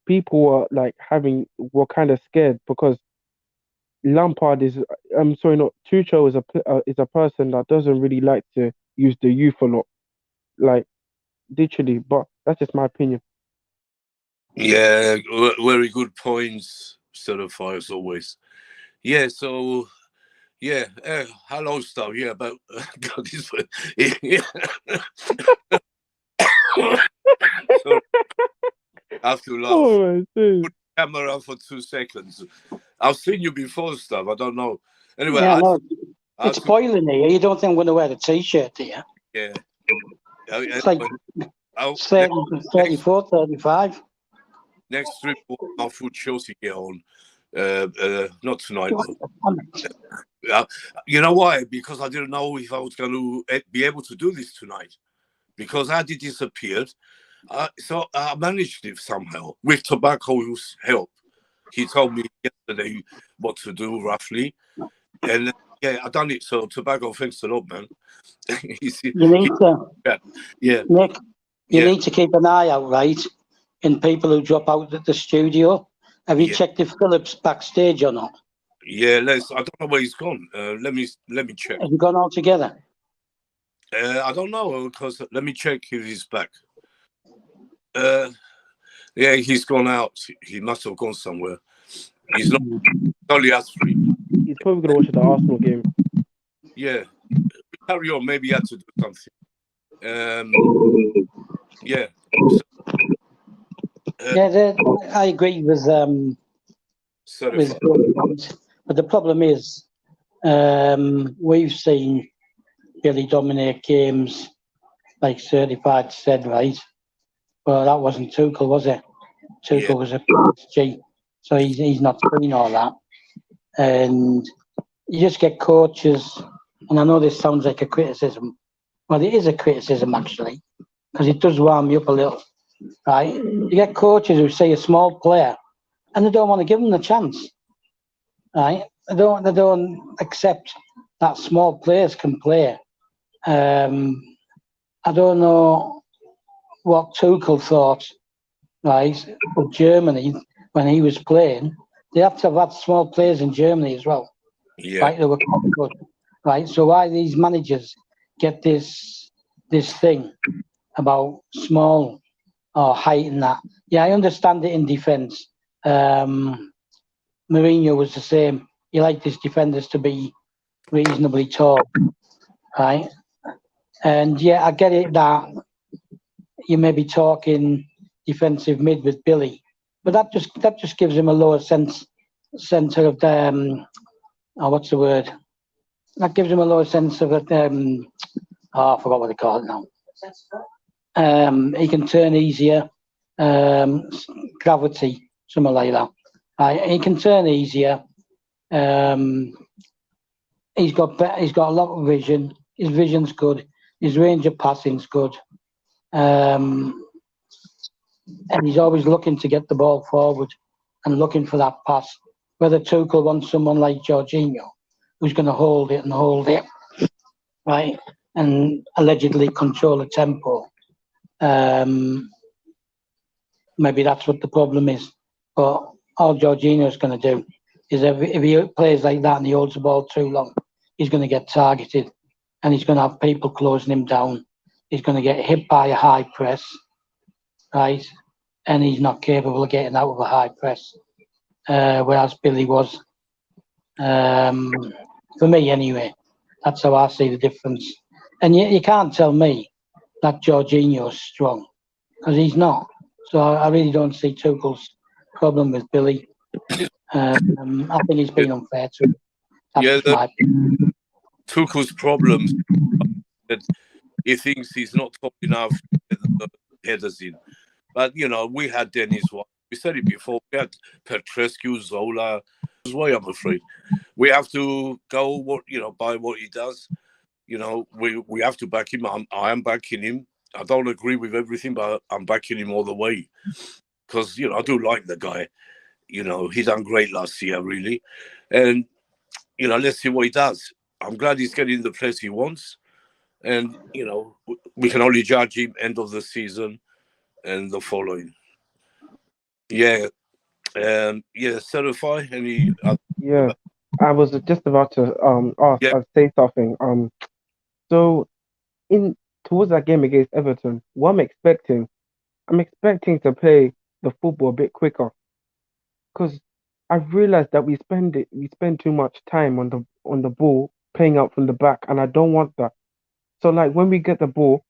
people were kind of scared because Lampard is, I'm sorry, not Tuchel is a person that doesn't really like to use the youth a lot, like literally. But that's just my opinion. Yeah, very good points, certified as always. Yeah, so yeah, hello stuff. Yeah, but God, this yeah. Sorry, I have to laugh. Oh my days. Put the camera for 2 seconds. I've seen you before, stuff. I don't know. Anyway, Yeah, no, I had it's to, boiling here. You don't think I'm going to wear a t-shirt, do you? yeah. It's like Anyway, oh, 30, next 34, 35. next trip, our food Chelsea get on. Not tonight. Uh, you know why? Because I didn't know if I was going to be able to do this tonight. Because I had disappeared. So I managed it somehow with Tobacco's help. He told me yesterday what to do roughly. And yeah, I done it. So Tobacco, thanks a lot, man. You need to, Yeah, Nick, you yeah, need to keep an eye out, right, in people who drop out at the studio. Have you yeah. checked if Philip's backstage or not? Yeah, I don't know where he's gone. Let me check. Have you gone all together? I don't know because let me check if he's back. Uh, yeah, he's gone out. He must have gone somewhere. He's not only us three. He's probably gonna watch the Arsenal game. Yeah, carry on. Maybe he had to do something. Yeah. So, Yeah, I agree with certified. but the problem is we've seen Billy dominate games like certified said, right? But that wasn't Tuchel, was it? Yeah, Tuchel was a PSG, so he's not seen all that. And you just get coaches, and I know this sounds like a criticism. Well, it is a criticism actually, because it does warm me up a little, right? You get coaches who say a small player, and they don't want to give them the chance, right? They don't accept that small players can play. Um, I don't know what Tuchel thought, right, of Germany when he was playing. They have to have had small players in Germany as well, yeah, right? They were good, right? So why these managers get this thing about small or height and that? Yeah, I understand it in defence. Mourinho was the same. He liked his defenders to be reasonably tall, right? And yeah, I get it that you may be talking defensive mid with Billy, but that just gives him a lower center of the what's the word? That gives him a lower sense of it. I forgot what they call it now. He can turn easier, um, gravity, something like that. He can turn easier. Um, he's got a lot of vision. His vision's good. His range of passing's good. Um, and he's always looking to get the ball forward and looking for that pass. Whether Tuchel wants someone like Jorginho, who's going to hold it, right, and allegedly control the tempo. Maybe that's what the problem is. But all Jorginho's going to do is if he plays like that and he holds the ball too long, he's going to get targeted and he's going to have people closing him down. He's going to get hit by a high press, right? And he's not capable of getting out of a high press, whereas Billy was. For me, anyway, that's how I see the difference. And you can't tell me that Jorginho's strong because he's not. So I really don't see Tuchel's problem with Billy. I think he's yeah. been unfair to him. That's Yeah, just my opinion. Tuchel's problems that he thinks he's not top enough to get the headers in. But we had Dennis White. We said it before. We had Petrescu, Zola. As well, I'm afraid we have to go by what he does. We have to back him. I am backing him. I don't agree with everything, but I'm backing him all the way because I do like the guy. He done great last year, really, and let's see what he does. I'm glad he's getting the place he wants, and we can only judge him end of the season and the following. Yeah, yeah. Certify any? Yeah, I was just about to ask, Yeah, say something. So in towards that game against Everton, what I'm expecting to play the football a bit quicker because I've realized that we spend too much time on the ball playing out from the back, and I don't want that. So like when we get the ball,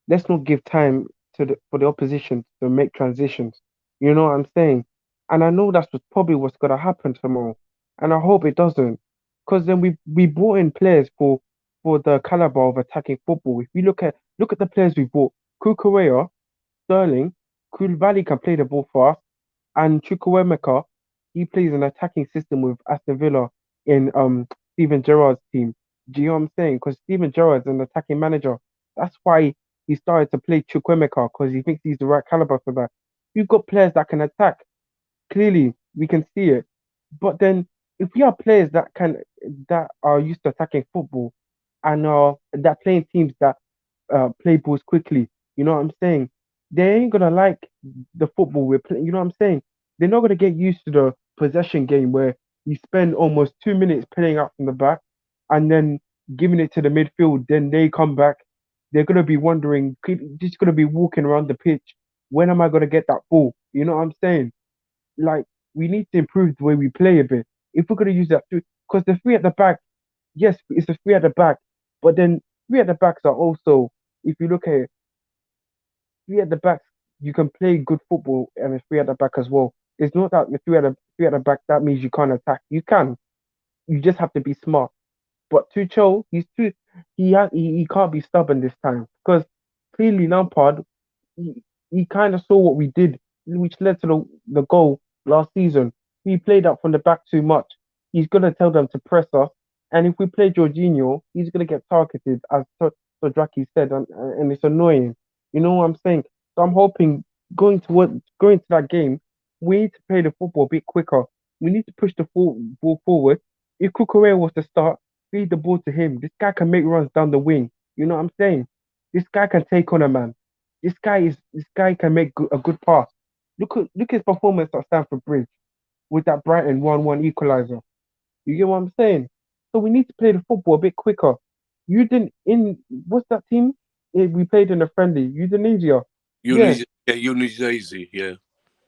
let's not give time for the opposition to make transitions. You know what I'm saying? And I know probably what's gonna happen tomorrow, and I hope it doesn't, because then we brought in players for the caliber of attacking football. If you look at Look at the players we bought. Kukurea, Sterling, Koulibaly can play the ball fast, and Chukwuemeka, he plays an attacking system with Aston Villa in Steven Gerrard's team. Do you know what I'm saying? Because Steven Gerrard's an attacking manager. That's why he started to play Chukwuemeka because he thinks he's the right caliber for that. You've got players that can attack. Clearly, we can see it. But then, if we have players that are used to attacking football and that playing teams that play balls quickly, you know what I'm saying? They ain't gonna like the football we're playing. You know what I'm saying? They're not gonna get used to the possession game where you spend almost 2 minutes playing out from the back and then giving it to the midfield. Then they come back. They're gonna be wondering, just gonna be walking around the pitch. When am I gonna get that ball? You know what I'm saying? Like we need to improve the way we play a bit. If we're gonna use that, because the three at the back, yes, it's a three at the back, but then three at the backs are also, if you look at it, three at the back, you can play good football and a three at the back as well. It's not that the three at the back that means you can't attack. You can. You just have to be smart. But Tuchel, he can't be stubborn this time because clearly Lampard he kind of saw what we did, which led to the goal last season. We played up from the back too much. He's gonna tell them to press us, and if we play Jorginho, he's gonna get targeted, as Sodraki said, and it's annoying. You know what I'm saying? So I'm hoping going to that game, we need to play the football a bit quicker. We need to push the ball forward. If Cucurella was to start, feed the ball to him. This guy can make runs down the wing. You know what I'm saying? This guy can take on a man. This guy can make a good pass. Look his performance at Stamford Bridge with that Brighton 1-1 equalizer. You get what I'm saying? So we need to play the football a bit quicker. You didn't in what's that team? We played in a friendly. Udinese. Yeah, Udinese, yeah.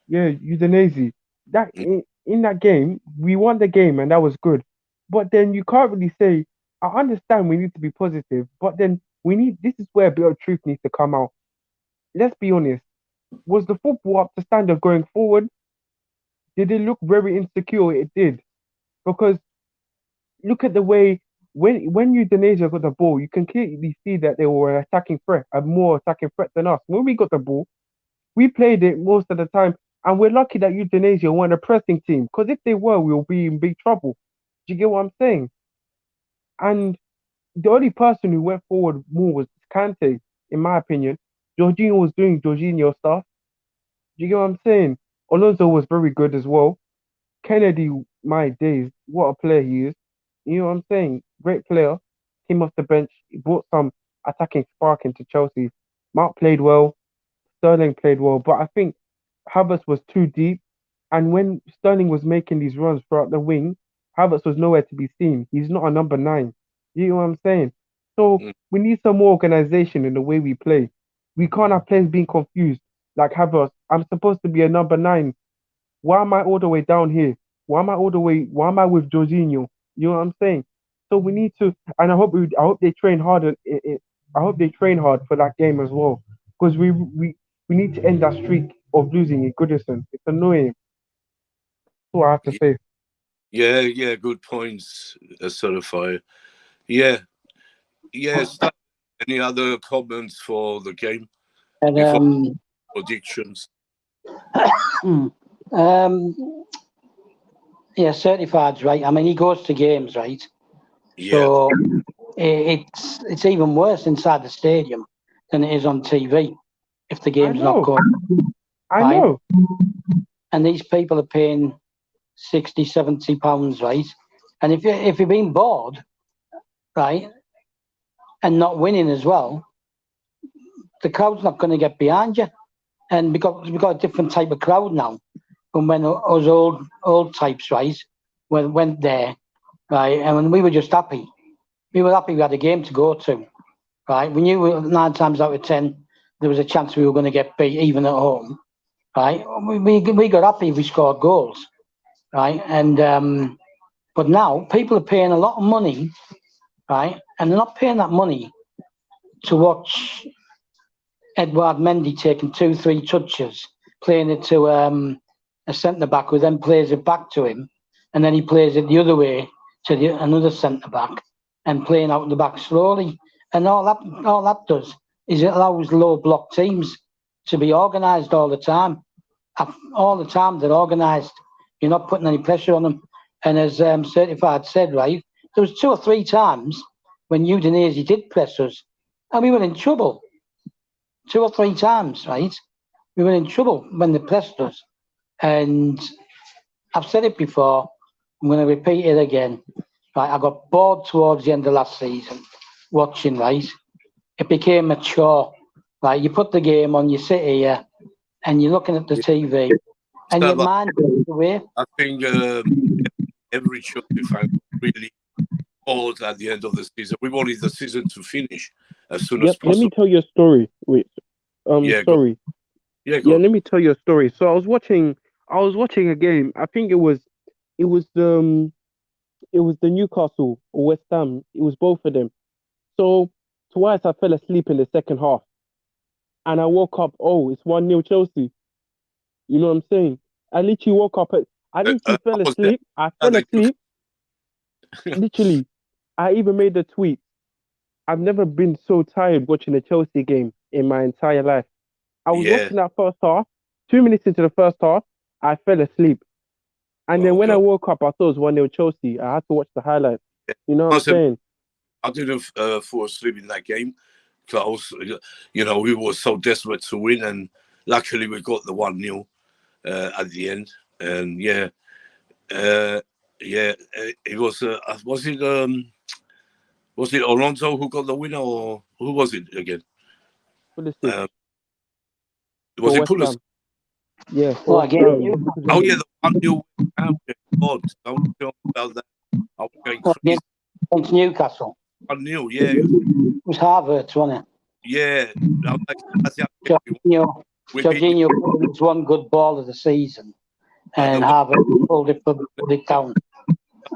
yeah, Udinese. That Mm. in that game, we won the game and that was good. But then you can't really say. I understand we need to be positive, but then we need. This is where a bit of truth needs to come out. Let's be honest. Was the football up to standard going forward? Did it look very insecure? It did. Because look at the way when Indonesia got the ball, you can clearly see that they were an attacking threat, a more attacking threat than us. When we got the ball, we played it most of the time, and we're lucky that Indonesia weren't a pressing team. Because if they were, we'll be in big trouble. Do you get what I'm saying? And the only person who went forward more was Kante, in my opinion. Jorginho was doing Jorginho stuff. Do you get what I'm saying? Alonso was very good as well. Kennedy, my days, what a player he is. You know what I'm saying? Great player. Came off the bench. He brought some attacking spark into Chelsea. Mark played well. Sterling played well. But I think Havertz was too deep. And when Sterling was making these runs throughout the wing, Havertz was nowhere to be seen. He's not a number 9. You know what I'm saying? So Mm. we need some more organization in the way we play. We can't have players being confused. Like Havertz, I'm supposed to be a number 9. Why am I all the way down here? Why am I with Jorginho? You know what I'm saying? So we need to, and I hope they train hard. I hope they train hard for that game as well, because we need to end that streak of losing in Goodison. It's annoying. That's what I have to Y- say. Yeah, good points, Certifier. Yeah, yes. Any other comments for the game And before predictions? um, yeah, certified's right. I mean, he goes to games, right? Yeah, So it's even worse inside the stadium than it is on TV if the I game's not know, good, I right? know. And these people are paying 60, 70 pounds, right? And if you're being bored, right, and not winning as well, the crowd's not going to get behind you. And we've got a different type of crowd now from when us old types, right, went there, right, and when we were just happy. We were happy we had a game to go to, right? We knew 9 times out of 10 there was a chance we were going to get beat even at home, right? We got happy if we scored goals, right? And but now people are paying a lot of money, right? And they're not paying that money to watch Edouard Mendy taking 2, 3 touches, playing it to a centre back who then plays it back to him, and then he plays it the other way to another centre back, and playing out the back slowly. And all that does is it allows low block teams to be organised all the time. All the time they're organised. You're not putting any pressure on them. And as Certified said, right, there was 2 or 3 times when Udinese did press us, and we were in trouble. 2 or 3 times, right? We were in trouble when they pressed us. And I've said it before. I'm going to repeat it again. Right, I got bored towards the end of last season watching. Right, it became a chore. Right, you put the game on, you sit here, and you're looking at the Yeah. TV, and your So, mind goes away. I think every Chelsea fan really bored at the end of the season. We wanted the season to finish as soon as Yep. Let me possible. tell you a story. Wait. Yeah, go. Sorry. Yeah, Yeah. go. Let me tell you a story. So I was watching. I was watching a game. I think it was it was the Newcastle or West Ham. It was both of them. So twice I fell asleep in the second half, and I woke up. Oh, it's 1-0 Chelsea. You know what I'm saying? I literally woke up. I literally I fell was there. asleep. I How fell they took. asleep. Literally, I even made a tweet. I've never been so tired watching a Chelsea game in my entire life. I was Yeah. watching that first half. 2 minutes into the first half, I fell asleep. And then Oh when I God. woke up, I thought it was 1-0 Chelsea. I had to watch the highlights. Yeah. You know what I'm Must have, saying? I didn't fall asleep in that game because we were so desperate to win, and luckily we got the 1-0 at the end. And uh, it was it Alonso who got the winner, or who was it again? Pulisic Um, was for it West Pulis? Ham. Yeah, Well, for again, Oh yeah, the 1-0. God, don't tell me about that. I was going crazy. against Newcastle, 1-0, yeah, it was Havertz, wasn't it? yeah. That's the other game we won. Jorginho, We beat Jorginho was one good ball of the season, the and Havertz pulled it down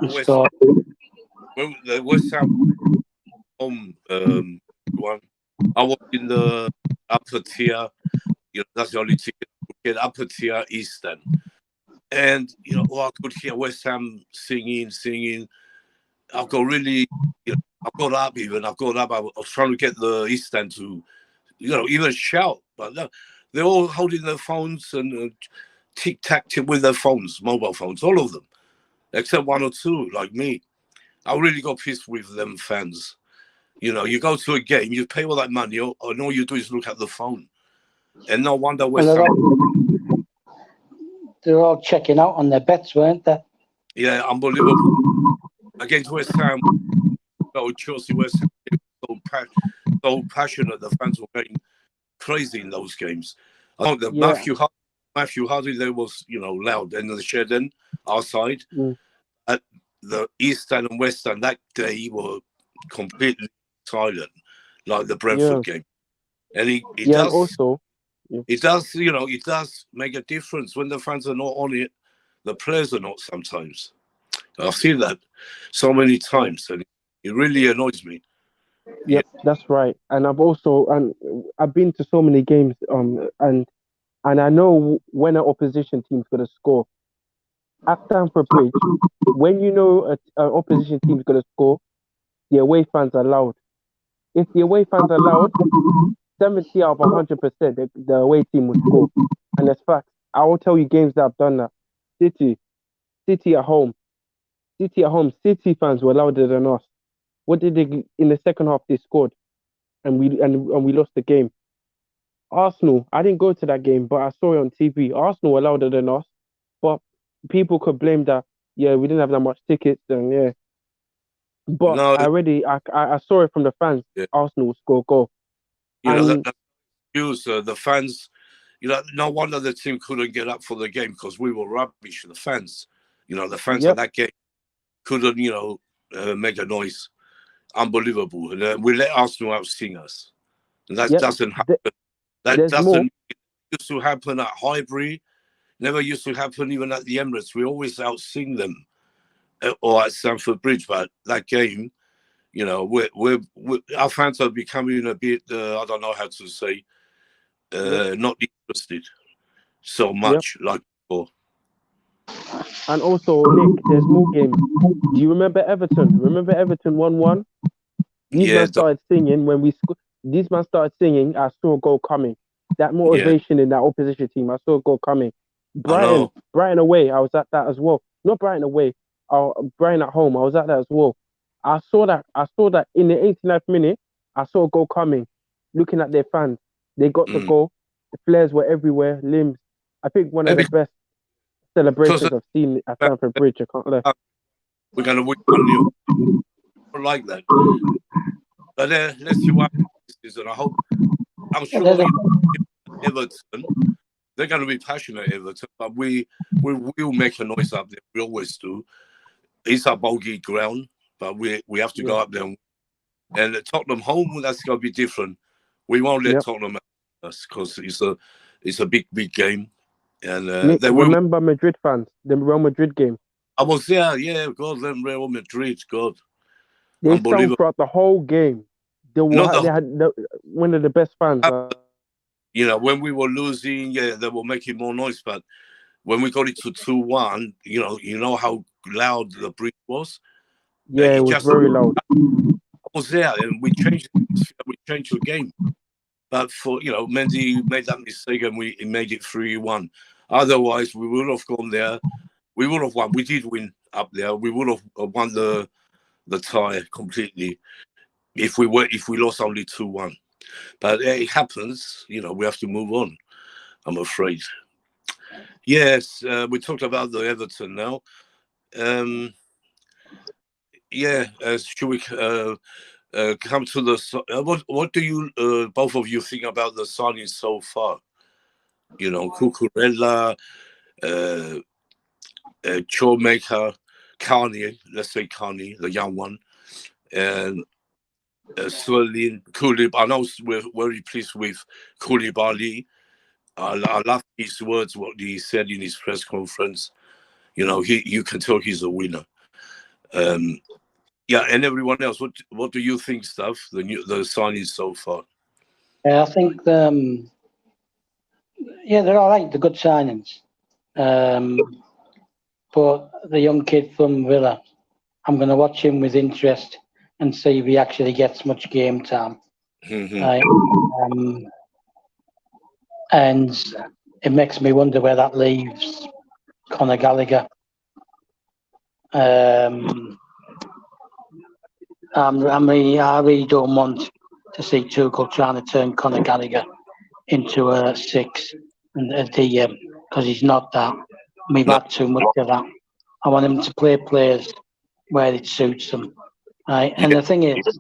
and West scored. the West Ham home one. I was in the upper tier. That's the only ticket I could get, upper tier Eastern. And I could hear West Ham singing. I got really, I got up even. I got up. I was trying to get the East End to, even shout. But no, they're all holding their phones and tic tac with their phones, mobile phones, all of them, except one or two like me. I really got pissed with them fans. You go to a game, you pay all that money, and all you do is look at the phone. And no wonder Well, West Ham. they're all checking out on their bets, weren't they? Yeah, unbelievable. Against West Ham, Chelsea, West Ham, so passionate. The fans were going crazy in those games. I know that yeah. Matthew Hardy there was loud, and the Shedden our side Mm, at the East End and West End that day were completely silent, like the yeah. Brentford game. And it Yeah, and does also, yeah, it does make a difference when the fans are not on it. The players are not sometimes. I've seen that so many yeah, times, and it really annoys me. Yeah. yep, that's right. And I've been to so many games, and I know when an opposition team's gonna score at Stamford Bridge. When you know an opposition team's gonna score, the away fans are loud. If the away fans are loud, 70 out of 100%, the away team will score. And that's facts. I will tell you games that have done that. City, City at home, City at home. City fans were louder than us. What did they in the second half? They scored, and we lost the game. Arsenal, I didn't go to that game, but I saw it on TV. Arsenal were louder than us, but people could blame that. Yeah, we didn't have that much tickets, and yeah. But No, I saw it from the fans. yeah, Arsenal will score a goal, and that use the fans. No wonder the team couldn't get up for the game because we were rubbish. The fans, the fans at yep, that game couldn't, make a noise. Unbelievable. And we let Arsenal out sing us. And that yep. doesn't happen. That There's more. doesn't used to happen at Highbury. Never used to happen even at the Emirates. We always outsing them or at Stamford Bridge. But that game, our fans are becoming a bit, I don't know how to say, Yep, not interested so yep. much like before. And also, Nick, there's more games. Do you remember Everton? Remember Everton 1-1? These Yeah, men started singing when we scored. These man started singing. I saw a goal coming. That Yeah, motivation in that opposition team. I saw a goal coming. I know. Brighton away. I was at that as well. Not Brighton away. Brighton at home. I was at that as well. I saw that. I saw that in the 89th minute. I saw a goal coming. Looking at their fans, they got the Mm. goal. The flares were everywhere. Limbs. I think one of the Maybe best because celebrations I've seen at Stamford Bridge. I can't lie. we're going to win 1-0. I like that. But let's see what happens. And I hope, I'm sure There's a, Everton, they're going to be passionate, Everton, but we will make a noise up there. We always do. It's a bogey ground, but we have to Yeah. go up there. And at Tottenham home, that's going to be different. We won't let Yep. Tottenham at us because it's a big game. And Nick, they will. remember Madrid fans, the Real Madrid game. I was there, yeah. God, them Real Madrid, God, They sung unbelievable. throughout the whole game. Not They the had one of the best fans. when we were losing, yeah, they were making more noise. But when we got it to 2-1, you know how loud the bridge was. Yeah, it It was just very loud. I was there, and we changed the game. But for Mendy made that mistake, and we made it 3-1. Otherwise, we would have gone there. We would have won. We did win up there. We would have won the tie completely if we lost only 2-1. But it happens. We have to move on. I'm afraid. Yes, we talked about the Everton now. Yeah, should we come to the what do you both of you think about the signings so far? Cucurella, uh, Chowmaker, Carney, let's say Carney, the young one, and Sterling, Koulibaly. I know we're very pleased with Koulibaly. I love his words, what he said in his press conference. You can tell he's a winner. Um, yeah, and everyone else, what do you think, Stuff? The signings so far? I think they're all right. They're good signings. But the young kid from Villa, I'm going to watch him with interest and see if he actually gets much game time. And it makes me wonder where that leaves Conor Gallagher. I really don't want to see Tuchel trying to turn Conor Gallagher into a 6 and a DM because he's not that. We've had too much of that. I want him to play players where it suits them. Right? And the thing is,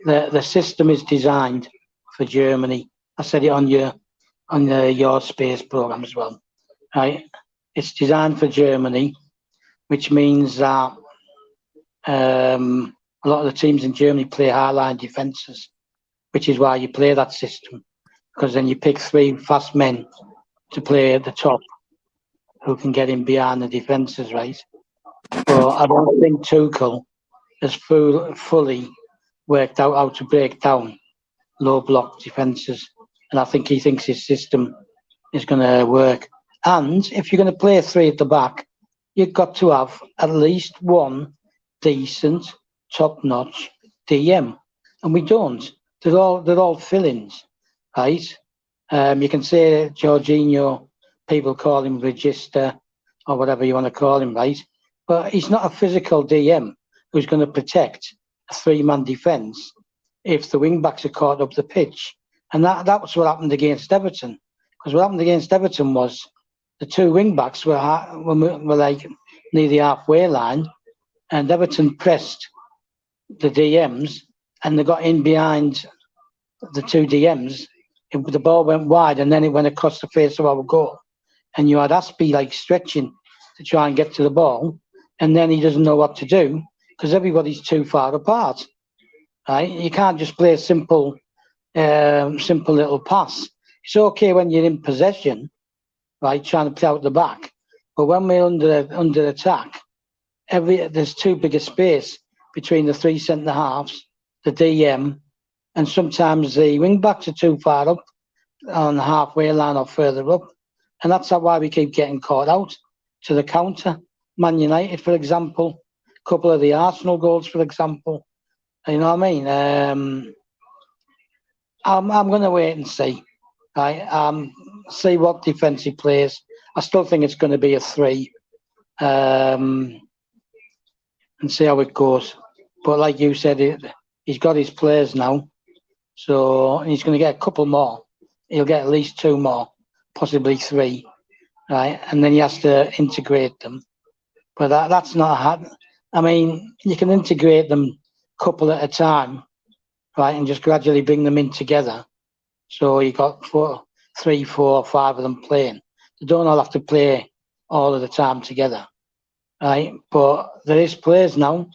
the system is designed for Germany. I said it on your space program as well. Right? It's designed for Germany, which means that a lot of the teams in Germany play high-line defences, which is why you play that system, because then you pick 3 fast men to play at the top who can get in behind the defences, right? But I don't think Tuchel has fully worked out how to break down low block defences, and I think he thinks his system is going to work. And if you're going to play 3 at the back, you've got to have at least one decent, top-notch DM, and we don't. They're all fill-ins, right? You can say Jorginho, people call him Register or whatever you want to call him, right? But he's not a physical DM who's going to protect a 3-man defence if the wing-backs are caught up the pitch. And that was what happened against Everton. Because what happened against Everton was the 2 wing-backs were like near the halfway line, and Everton pressed the DMs, and they got in behind the 2 DMs. The ball went wide, and then it went across the face of our goal. And you had Aspie like stretching to try and get to the ball, and then he doesn't know what to do because everybody's too far apart. Right? You can't just play a simple little pass. It's okay when you're in possession, right, trying to play out the back. But when we're under attack, there's too big a space between the 3 centre halves, the DM, and sometimes the wing backs are too far up on the halfway line or further up, and that's why we keep getting caught out to the counter. Man United, for example, a couple of the Arsenal goals, for example. You know what I mean? I'm going to wait and see. Right, see what defence he plays. I still think it's going to be a 3, and see how it goes. But like you said, he's got his players now, so he's going to get a couple more. He'll get at least 2 more, possibly 3, right? And then he has to integrate them. But that's not hard. I mean, you can integrate them a couple at a time, right, and just gradually bring them in together. So you got 3, 4, 5 of them playing. They don't all have to play all of the time together, right? But there is players now,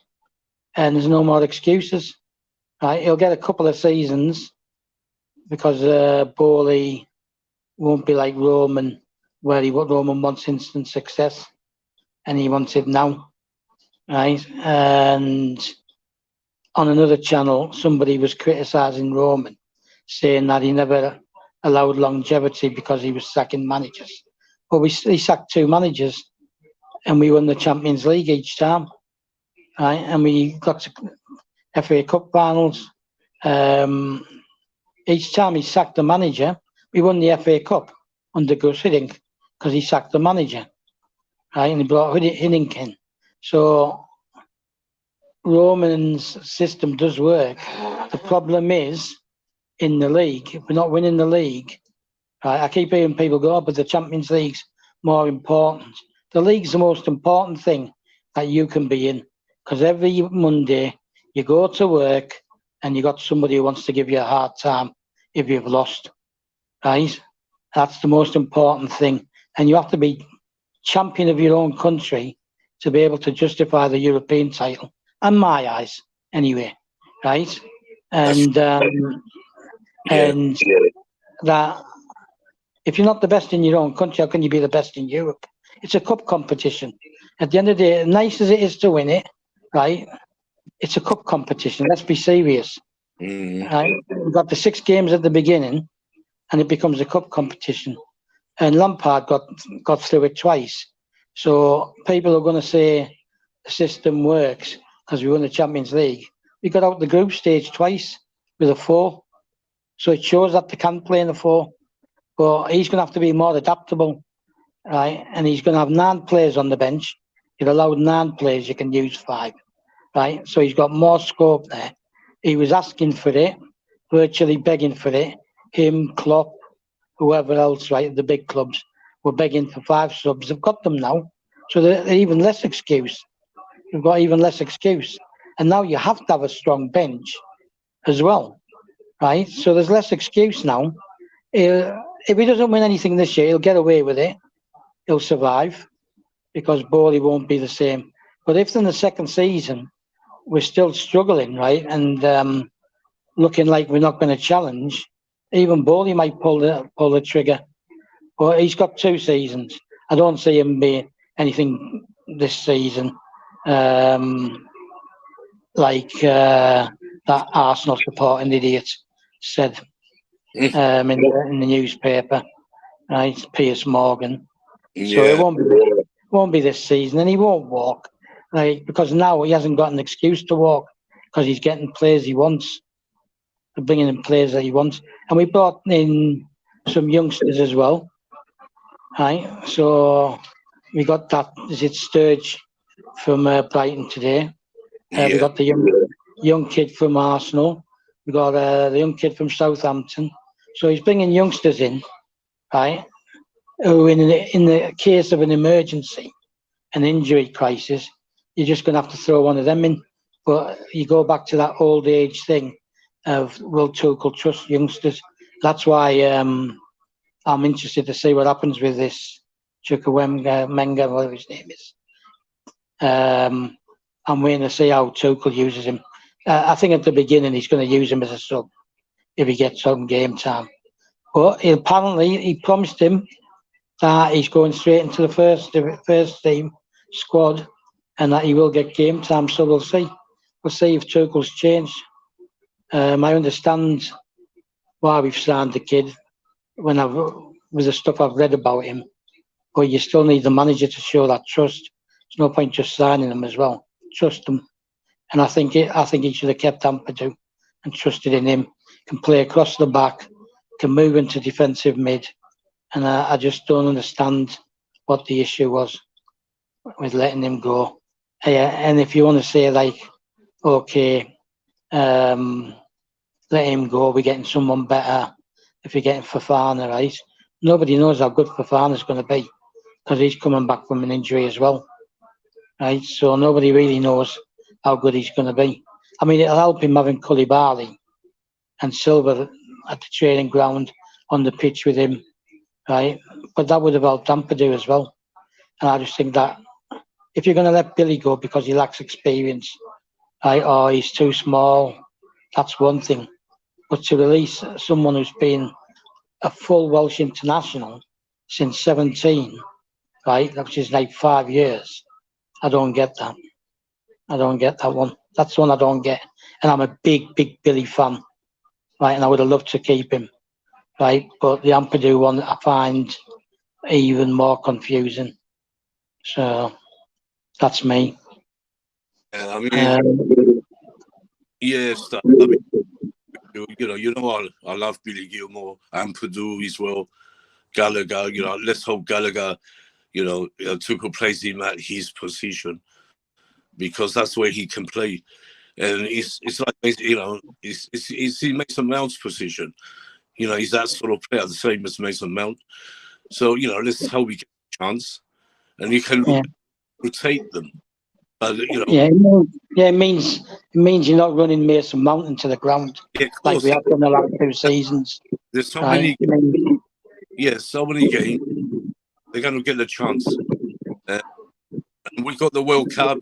and there's no more excuses, right? He'll get a couple of seasons because Bowley won't be like Roman, where Roman wants instant success, and he wants it now, right? And on another channel, somebody was criticising Roman, saying that he never allowed longevity because he was sacking managers. But he sacked 2 managers, and we won the Champions League each time, right? And we got to FA Cup finals. Each time he sacked the manager, we won the FA Cup under Gus Hiddink because he sacked the manager, right? And he brought Hiddink in. So Roman's system does work. The problem is in the league, if we're not winning the league, right? I keep hearing people go, but the Champions League's more important. The league's the most important thing that you can be in, because every Monday you go to work and you got somebody who wants to give you a hard time if you've lost, right? That's the most important thing. And you have to be champion of your own country to be able to justify the European title, in my eyes, anyway, right? And and that if you're not the best in your own country, how can you be the best in Europe? It's a cup competition. At the end of the day, nice as it is to win it, right? It's a cup competition. Let's be serious. Right? We've got the 6 games at the beginning, and it becomes a cup competition. And Lampard got through it twice. So people are going to say the system works because we won the Champions League. We got out the group stage twice with a 4. So it shows that they can play in a 4. But he's going to have to be more adaptable, right? And he's going to have 9 players on the bench. You're allowed 9 players, you can use 5, right? So he's got more scope there. He was asking for it, virtually begging for it. Him, Klopp, whoever else, right, the big clubs were begging for 5 subs. They've got them now. So they're even less excuse. You've got even less excuse. And now you have to have a strong bench as well, right? So there's less excuse now. If he doesn't win anything this year, he'll get away with it. He'll survive because Bowley won't be the same. But if in the second season we're still struggling, right, and looking like we're not going to challenge, even Bowley might pull the trigger. But he's got 2 seasons. I don't see him being anything this season like that Arsenal supporting idiot said in the newspaper, right? Piers Morgan. So it won't be this season, and he won't walk, right? Because now he hasn't got an excuse to walk because he's getting players he wants, bringing in players that he wants, and we brought in some youngsters as well, right? So we got that. Is it Sturge from Brighton today? We got the young kid from Arsenal. We got the young kid from Southampton. So he's bringing youngsters in, right? Who, in the case of an emergency, an injury crisis, you're just going to have to throw one of them in. But you go back to that old age thing of will Tuchel trust youngsters? That's why I'm interested to see what happens with this Chukwuemeka, whatever his name is. I'm waiting to see how Tuchel uses him. I think at the beginning he's going to use him as a sub if he gets some game time. But he promised him that he's going straight into the first team squad and that he will get game time. So we'll see. We'll see if Tuchel's changed. I understand why we've signed the kid with the stuff I've read about him, but you still need the manager to show that trust. There's no point just signing him as well. Trust him, and I think he should have kept Ampadu and trusted in him can play across the back, can move into defensive mid, and I just don't understand what the issue was with letting him go. And if you want to say like, okay, let him go, we're getting someone better. If you're getting Fofana, right? Nobody knows how good Fofana's going to be because he's coming back from an injury as well, right? So nobody really knows how good he's going to be. I mean, it'll help him having Koulibaly and Silva at the training ground on the pitch with him, right? But that would have helped Ampadu as well. And I just think that if you're going to let Billy go because he lacks experience, right, or he's too small, that's one thing. But to release someone who's been a full Welsh international since 17, right, which is like 5 years, I don't get that. I don't get that one. That's one I don't get. And I'm a big, big Billy fan, right, and I would have loved to keep him, right? But the Ampadu one I find even more confusing. So that's me. I mean, yes, I mean, I love Billy Gilmore and Purdue as well. Gallagher, let's hope Gallagher, Tuchel plays him at his position because that's where he can play. And it's like, it's in Mason Mount's position. He's that sort of player, the same as Mason Mount. So, let's hope he gets a chance and he can rotate them. It means you're not running Mason Mount into the ground like we have done the last 2 seasons. There's so many so many games they're going to get a chance. And we've got the World Cup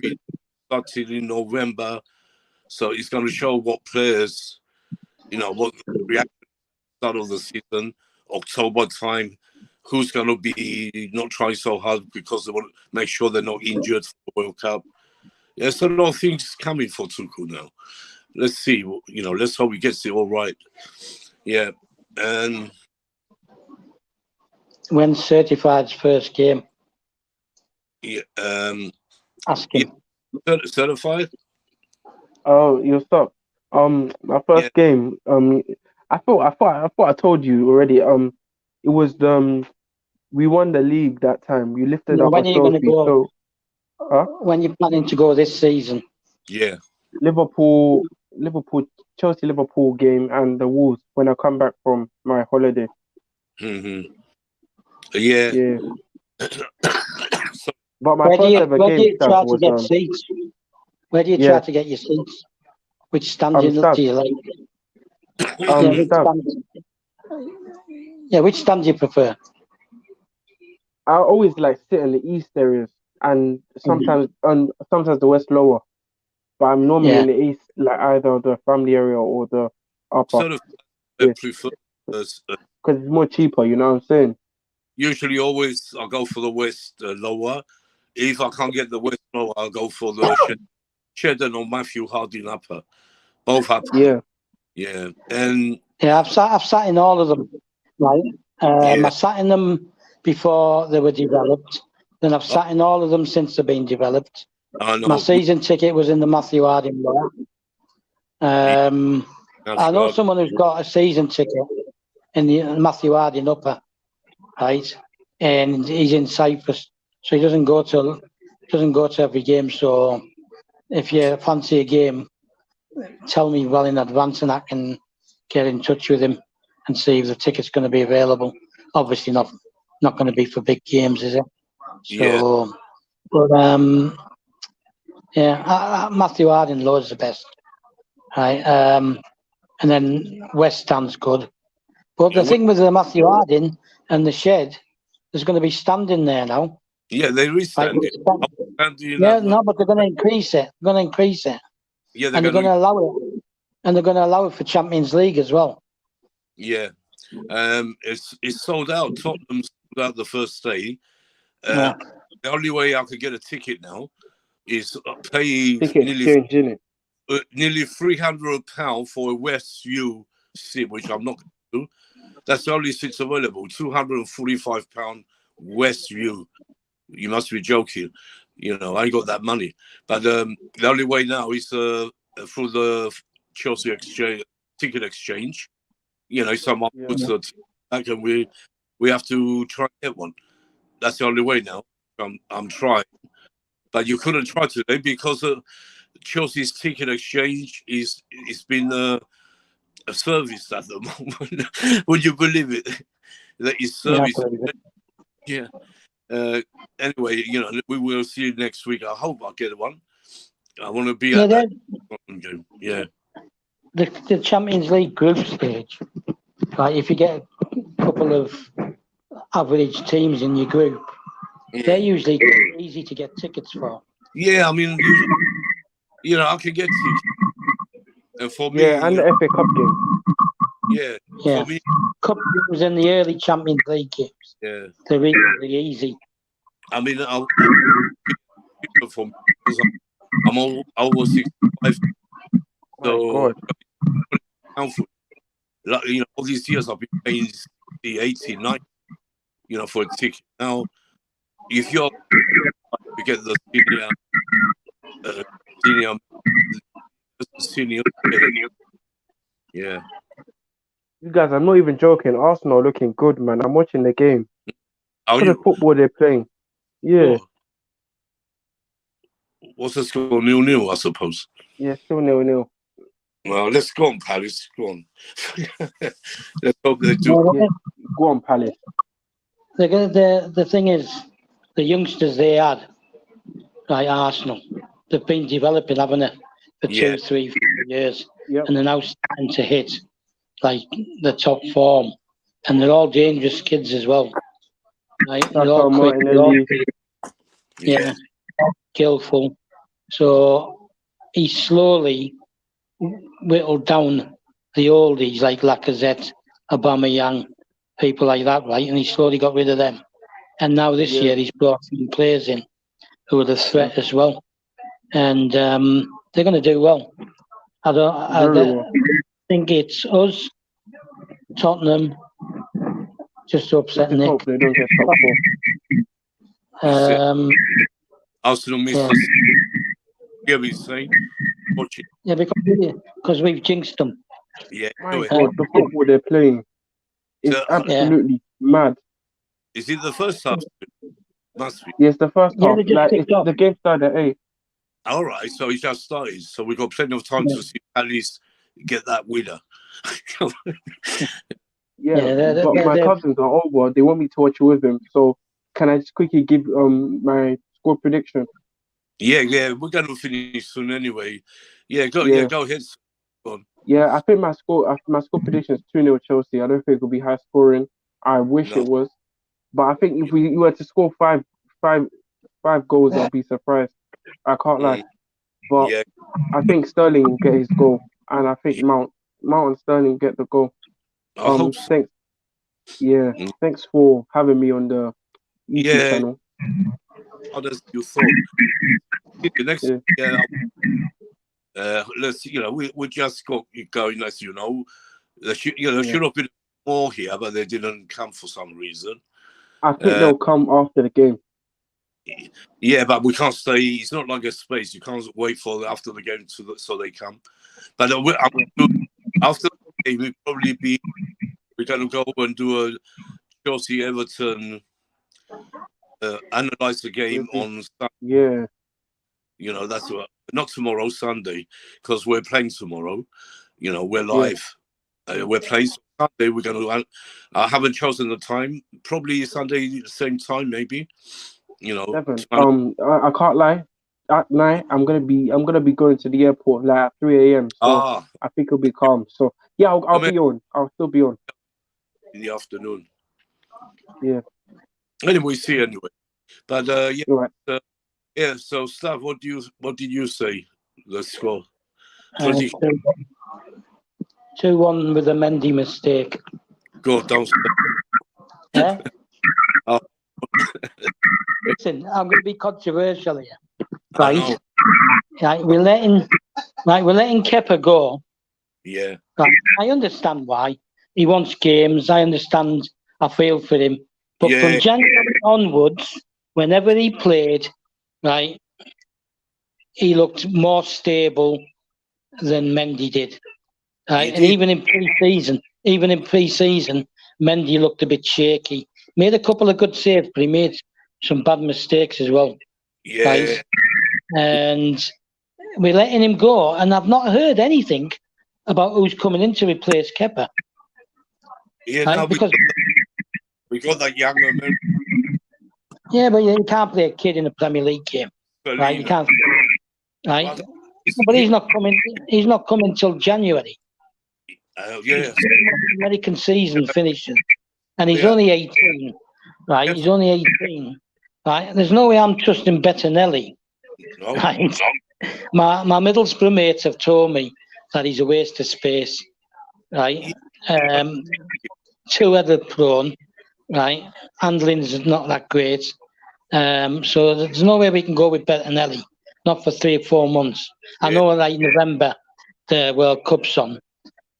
started in November, so it's going to show what players, what reaction start of the season, October time, who's going to be not trying so hard because they want to make sure they're not injured for the World Cup. There's a lot of things coming for Tuchel now. Let's see, let's hope he gets it all right. Yeah, and when Certified's first game? Yeah, ask him. Yeah, certified. Oh, you stop. My first game. I thought I told you already. It was we won the league that time. We lifted up a When are you going to trophy. go? So, when you're planning to go this season? Yeah. Liverpool, Chelsea, Liverpool game, and the Wolves when I come back from my holiday. Mm-hmm. Yeah. Yeah. But my first ever game where do you try to get was seats? Where do you try to get your seats? Which stand do you like? Which stand do you prefer? I always like sit in the east areas and sometimes the west lower. But I'm normally in the east, like either the family area or the upper. Sort of prefer because it's more cheaper. You know what I'm saying? Usually, always I go for the west lower. If I can't get the west lower, I'll go for the Cheddar or Matthew Harding upper. Both upper. Yeah. Yeah, and I've sat in all of them. Right. I sat in them before they were developed. Then I've sat in all of them since they've been developed. I know. My season ticket was in the Matthew Harding lower. I know someone who's got a season ticket in the Matthew Harding upper, right? And he's in Cyprus, so he doesn't go to every game. So if you fancy a game, tell me well in advance, and I can get in touch with him and see if the ticket's going to be available. Obviously, not going to be for big games, is it? So, but Matthew Harding low is the best, right? And then West Stand's good. But the thing with the Matthew Harding and the Shed, there's going to be standing there now. Yeah, there is standing. No, but they're going to increase it. Yeah, they're going to allow it. And they're going to allow it for Champions League as well. Yeah. It's sold out. Tottenham's sold out the first day. The only way I could get a ticket now is pay nearly £300 for a West View seat, which I'm not going to do. That's the only seats available. £245 West View. You must be joking. I ain't got that money. But the only way now is through the Chelsea ticket exchange. someone Yeah. puts a team back, and we have to try and get one. That's the only way now. I'm trying, but you couldn't try today because Chelsea's ticket exchange it's been a service at the moment. Would you believe it? That is Yeah, I service. believe it. Yeah. Anyway, we will see you next week. I hope I get one. I want to be Yeah, at that then game. Yeah. the Champions League group stage, right? If you get a couple of average teams in your group, they're usually easy to get tickets for. Yeah, I mean, I can get tickets. And for Yeah, me, and the FA Cup game. yeah, Yeah, for me, cup games in the early Champions League games, yeah. they're really easy. I mean, for me, because I'm over 65, My so God. like, all these years I've been paying 60, 80, 90, for a ticket. Now, if you get the uh, senior, senior, yeah. You guys, I'm not even joking. Arsenal looking good, man. I'm watching the game. Are For the you? football they're playing. Yeah. Oh, what's the score? 0-0, I suppose. Yeah, still 0-0. Well, let's go on, Palace. Go on. Let's hope they do. Well, Yeah. Go on, Palace. the thing is, the youngsters they had, like Arsenal, they've been developing, haven't they, for Yeah. 2, 3, 4 years, Yep. and they're now starting to hit like the top form, and they're all dangerous kids as well. Right? They're all quick, they're all, Yeah. skillful. So he slowly whittled down the oldies like Lacazette, Aubameyang, people like that, right? And he slowly got rid of them. And now this Yeah. year he's brought some players in who are the threat as well, and they're going to do well. Very well. think it's us, Tottenham, just to upset Just Nick. hope they don't get top 4. Arsenal missed Yeah. us. Yeah, we say. Watch it. Yeah, because we've jinxed them. Yeah. My Do it. God, the football they're playing is So, absolutely mad. is it the first half? Must be. Yes, the first Yeah, half. they just kicked off. The game started at 8. All right. So it just started. So we've got plenty of time to see at least get that winner. Yeah, but my cousins are over. They want me to watch it with them. So can I just quickly give my score prediction? Yeah. We're going to finish soon anyway. Yeah, go ahead. Go on. Yeah, I think my score prediction is 2-0 Chelsea. I don't think it'll be high scoring. I wish No. it was, but I think if we were to score five goals, I'll be surprised. I can't lie, but Yeah. I think Sterling will get his goal, and I think Mount and Sterling get the goal. I hope so. Thanks. Yeah, thanks for having me on the YouTube channel. How does you thought? The next, let's we just got going, as you know. There should have been more here, but they didn't come for some reason. I think they'll come after the game. Yeah, but we can't stay. It's not like a space. You can't wait for after the game so they come. But after the game, we're going to go and do a Chelsea Everton analyze the game on Sunday. Yeah. That's not tomorrow, Sunday, because we're playing tomorrow. We're live. We're playing Sunday. We're going to. I haven't chosen the time. Probably Sunday, the same time, maybe. 7. I can't lie. At night, I'm gonna be going to the airport like at 3 a.m. So I think it'll be calm. So yeah, I'll be on. I'll still be on in the afternoon. Yeah. Anyway, see anyway. But Right. So Stav, what did you say? The score? 2-1 with a Mendy mistake. Go downstairs. Yeah. Listen, I'm going to be controversial here, right? We're letting Kepa go. Yeah. Right. I understand why he wants games. I understand. I feel for him, but from January onwards, whenever he played, right, he looked more stable than Mendy did. Right, and even in pre-season, even in pre-season, Mendy looked a bit shaky. Made a couple of good saves, but he made some bad mistakes as well. Yeah. Right? And we're letting him go, and I've not heard anything about who's coming in to replace Kepa. Yeah, Right? now Because we got that young American. yeah, but you can't play a kid in a Premier League game, right? You can't, right? Well, But he's not coming. He's not coming till January. yeah. American season finishes, and he's Yeah. only 18, right? He's only 18, right? There's no way I'm trusting Bettinelli, No. right? My Middlesbrough mates have told me that he's a waste of space, right? Two-headed prone, right? Handling's not that great. So there's no way we can go with Bettinelli, not for 3 or 4 months. I know like November the World Cup's on,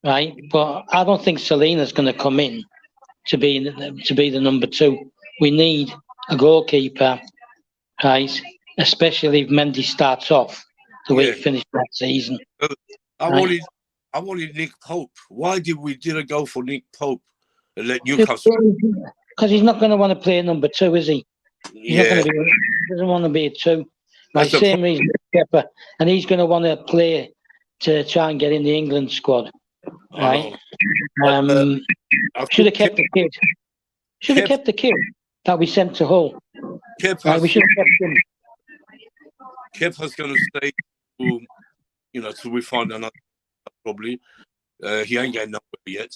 right? But I don't think Selena's going to come in to be the number 2. We need a goalkeeper, right? Especially if Mendy starts off the way he finished that season. I wanted Nick Pope. Why didn't go for Nick Pope and let Newcastle? Because he's not going to want to play number 2, is he? He's not going to be. He doesn't want to be a 2. Like same reason, Kepa, and he's going to want to play to try and get in the England squad, right? Should have kept the kid. Should have kept the kid that we sent to Hull. Right, we should have kept him. Kepa's going to stay, till we find another. Probably, he ain't getting nowhere yet.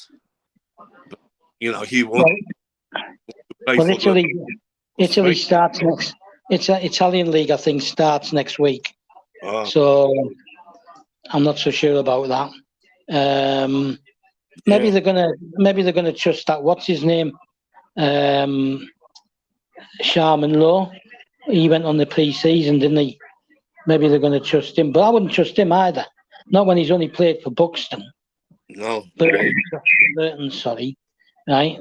But, he wants to play for Italy starts next. It's an Italian league, I think, starts next week. So I'm not so sure about that. Maybe they're gonna trust that. What's his name? Sharman Lowe. He went on the pre-season, didn't he? Maybe they're going to trust him, but I wouldn't trust him either. Not when he's only played for Buxton. No. Burton, sorry. Right?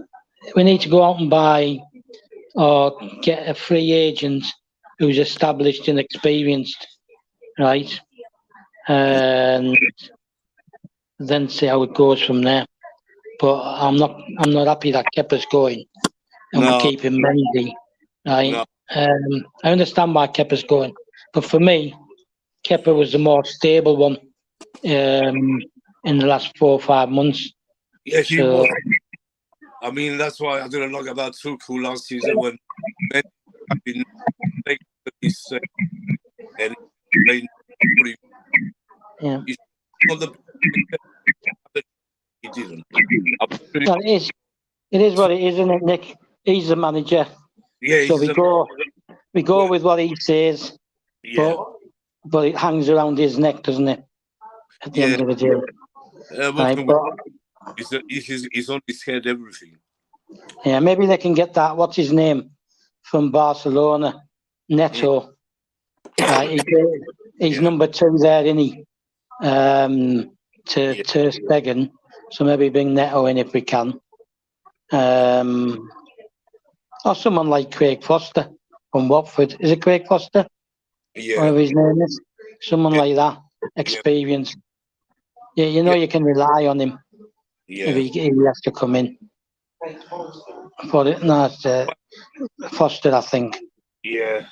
We need to go out and buy or get a free agent who's established and experienced, right? And then see how it goes from there. But I'm not happy that Kepa's going and we're keeping Mendy, right? No. I understand why Kepa's going, but for me, Kepa was the more stable one in the last 4 or 5 months. Yeah, he was. I mean, that's why I didn't like about Tuchel last season when men have been and he didn't. It is what it is, isn't it, Nick? He's the manager. Yeah. So we go with what he says. Yeah. But it hangs around his neck, doesn't it? At the end of the day. He's only scared everything. Yeah, maybe they can get that. What's his name from Barcelona? Neto. He's number 2 there, isn't he? To Ter Stegen. So maybe bring Neto in if we can. Or someone like Craig Foster from Watford. Is it Craig Foster? Yeah. Whatever his name is. Someone like that. Experience. Yeah, you can rely on him. Yeah. If he has to come in. It's Foster, I think. Yeah.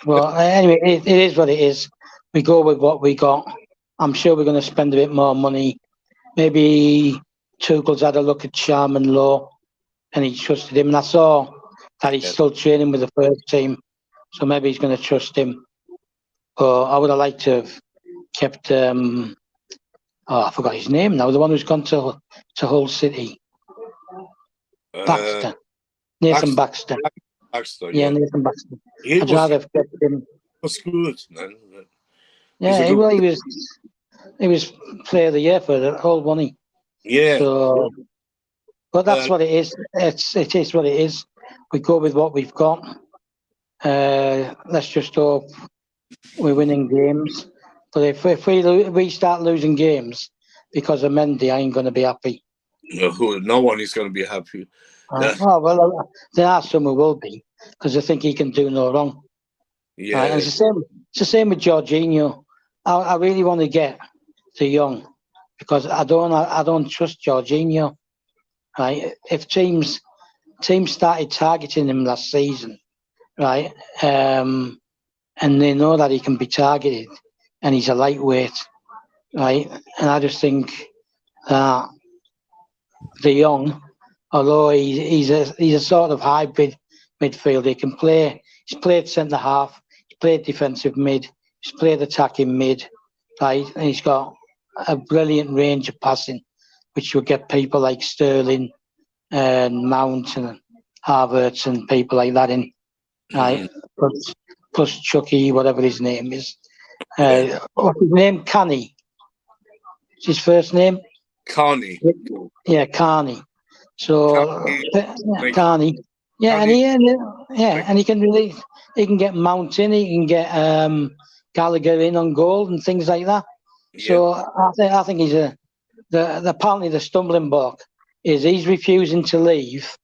Well, anyway, it is what it is. We go with what we got. I'm sure we're going to spend a bit more money. Maybe Tuchel's had a look at Sharman Lowe and he trusted him. And I saw that he's still training with the first team. So maybe he's going to trust him. But I would have liked to have kept... I forgot his name now. The one who's gone to Hull City. Baxter. Nathan Baxter. Yeah, Nathan Baxter. I'd rather have kept him. That's good, man. Yeah, he was player of the year for the whole money. Yeah. So, but that's what it is. It is what it is. We go with what we've got. Let's just hope we're winning games. But if we start losing games because of Mendy, I ain't going to be happy. No one is going to be happy. Well, there are some who will be because they think he can do no wrong. Yeah, and it's the same with Jorginho. I really want to get De Jong, because I don't trust Jorginho. Right? If teams started targeting him last season, right, and they know that he can be targeted, and he's a lightweight, right, and I just think that De Jong, although he's a sort of hybrid midfielder, he can play. He's played centre half, he's played defensive mid, he's played attacking mid, right, and he's got a brilliant range of passing, which will get people like Sterling and Mount and Havertz and people like that in, right? Plus Chucky, whatever his name is. What's his name? Canny. What's his first name? Carney. Yeah, Carney. So Carney. Yeah, Carney. and he can get Mount in, he can get Gallagher in on goal and things like that. Yeah. So I think he's apparently the stumbling block is he's refusing to leave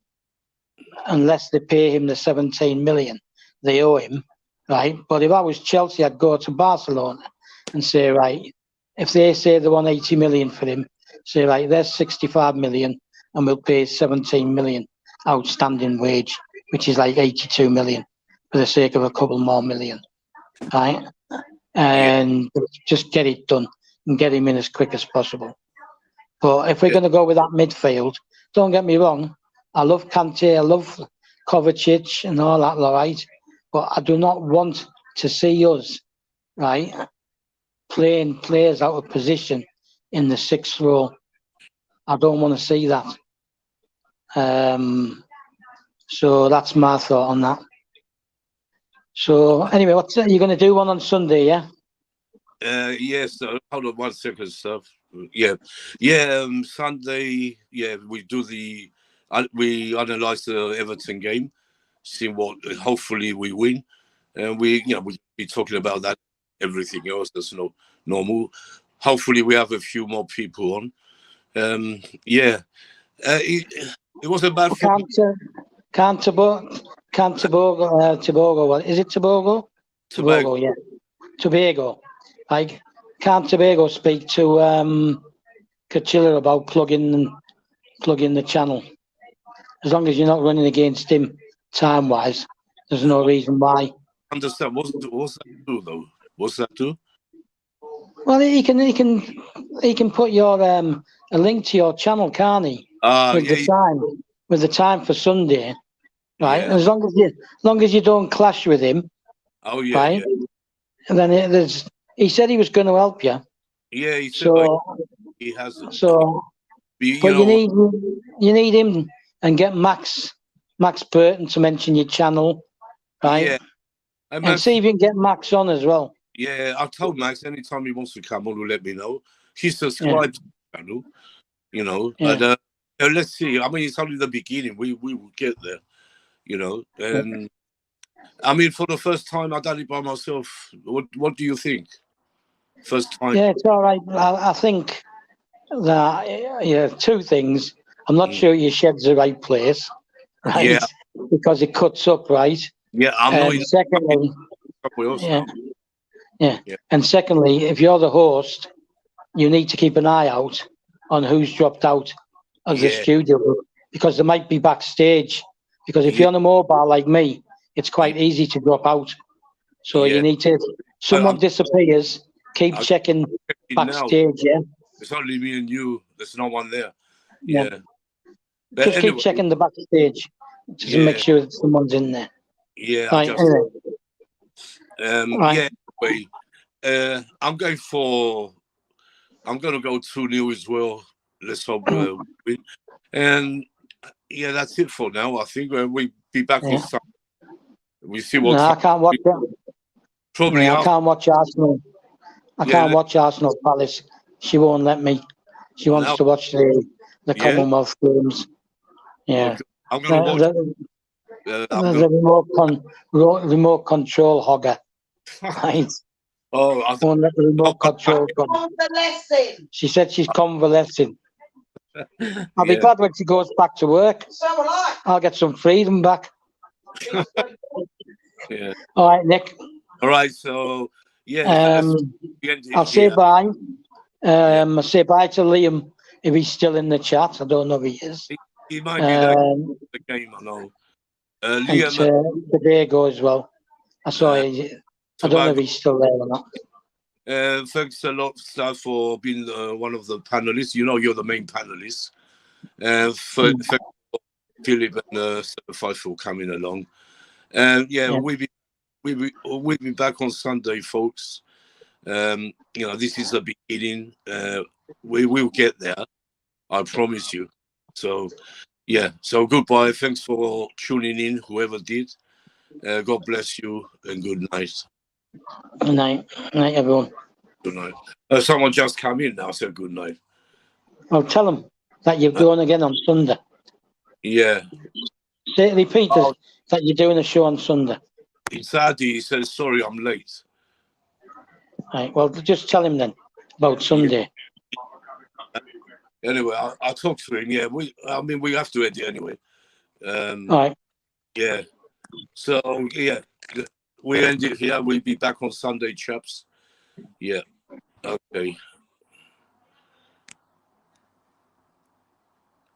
unless they pay him the 17 million they owe him, right? But if I was Chelsea, I'd go to Barcelona and say, right, if they say they want 80 million for him, say, right, there's 65 million and we'll pay 17 million outstanding wage, which is like 82 million for the sake of a couple more million, right? And just get it done and get him in as quick as possible. But if we're going to go with that midfield, don't get me wrong, I love Kante, I love Kovacic and all that, all right? But I do not want to see us, right, playing players out of position in the sixth row. I don't want to see that. So that's my thought on that. So anyway, you're going to do one on Sunday, yeah? Yes. Hold on 1 second, stuff. Yeah. Sunday. Yeah, we do we analyze the Everton game, see what. Hopefully, we win, and we'll be talking about that. Everything else that's normal. Hopefully, we have a few more people on. It was a bad. Tobago. What is it? Tobago. Tobago. Yeah. Tobago. Like, can't Tobago speak to Kachilla about plugging the channel? As long as you're not running against him time-wise, there's no reason why. Understand what's that do though? What's that do? Well, he can put your a link to your channel, can't he? With the time for Sunday, right? Yeah. As long as you don't clash with him. Oh yeah. Right. Yeah. And then he said he was going to help you. Yeah, he said he hasn't. So, but you need him and get Max Burton to mention your channel, right? Yeah. And see if you can get Max on as well. Yeah, I told Max anytime he wants to come on, will let me know. He's subscribed to the channel, But let's see. I mean, it's only the beginning. We will get there, And I mean, for the first time, I done it by myself. What do you think? First time? Yeah, it's all right. I think that two things. I'm not sure your shed's the right place, right? Yeah. Because it cuts up, right? Yeah, I'm not. Secondly, yeah. And secondly, if you're the host, you need to keep an eye out on who's dropped out of the studio because they might be backstage. Because if you're on a mobile like me, it's quite easy to drop out. So you need to. Someone disappears. Keep checking backstage. Yeah. It's only me and you. There's no one there. Yeah. But just keep checking the backstage to make sure that someone's in there. Yeah. Right, Anyway, I'm going to go 2-0 as well. Let's hope we win. And that's it for now. I think we'll be back on Sunday. We see what. I can't watch that. Probably. I can't watch Arsenal. I can't watch Arsenal Palace. She won't let me. She wants to watch the Commonwealth Games. Yeah. Okay. I'm going to watch. The remote control hogger. Right. Oh, I won't let the remote control come. She said she's convalescing. I'll be glad when she goes back to work. So will I. I'll get some freedom back. Yeah. All right, Nick. All right, so I'll say bye. I say bye to Liam if he's still in the chat. I don't know if he is. He might be like Um, the game, I know. and Liam Tobago as well. I saw it. I don't know if he's still there or not. Thanks a lot, Stav, for being one of the panelists. You know, you're the main panelist. Thanks, Philip and Certified for coming along. We'll be back on Sunday, folks. You know, this is the beginning. We will get there. I promise you. So, yeah. So goodbye. Thanks for tuning in, whoever did. God bless you and good night. Good night. Good night, everyone. Good night. Someone just come in now, said good night. I'll tell them that you're going again on Sunday. Yeah. Repeat that you're doing a show on Sunday. It's Adi. He says, sorry, I'm late. Right. Well, just tell him then about Sunday. Yeah. Anyway, I'll talk to him. Yeah, we have to edit anyway. All right. Yeah. So, yeah, we end it here. We'll be back on Sunday, chaps. Yeah. Okay.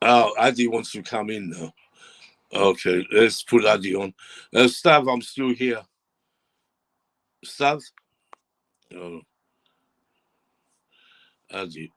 Oh, Adi wants to come in now. Okay, let's put Adi on. Stav, I'm still here. Stav? Oh. Adi.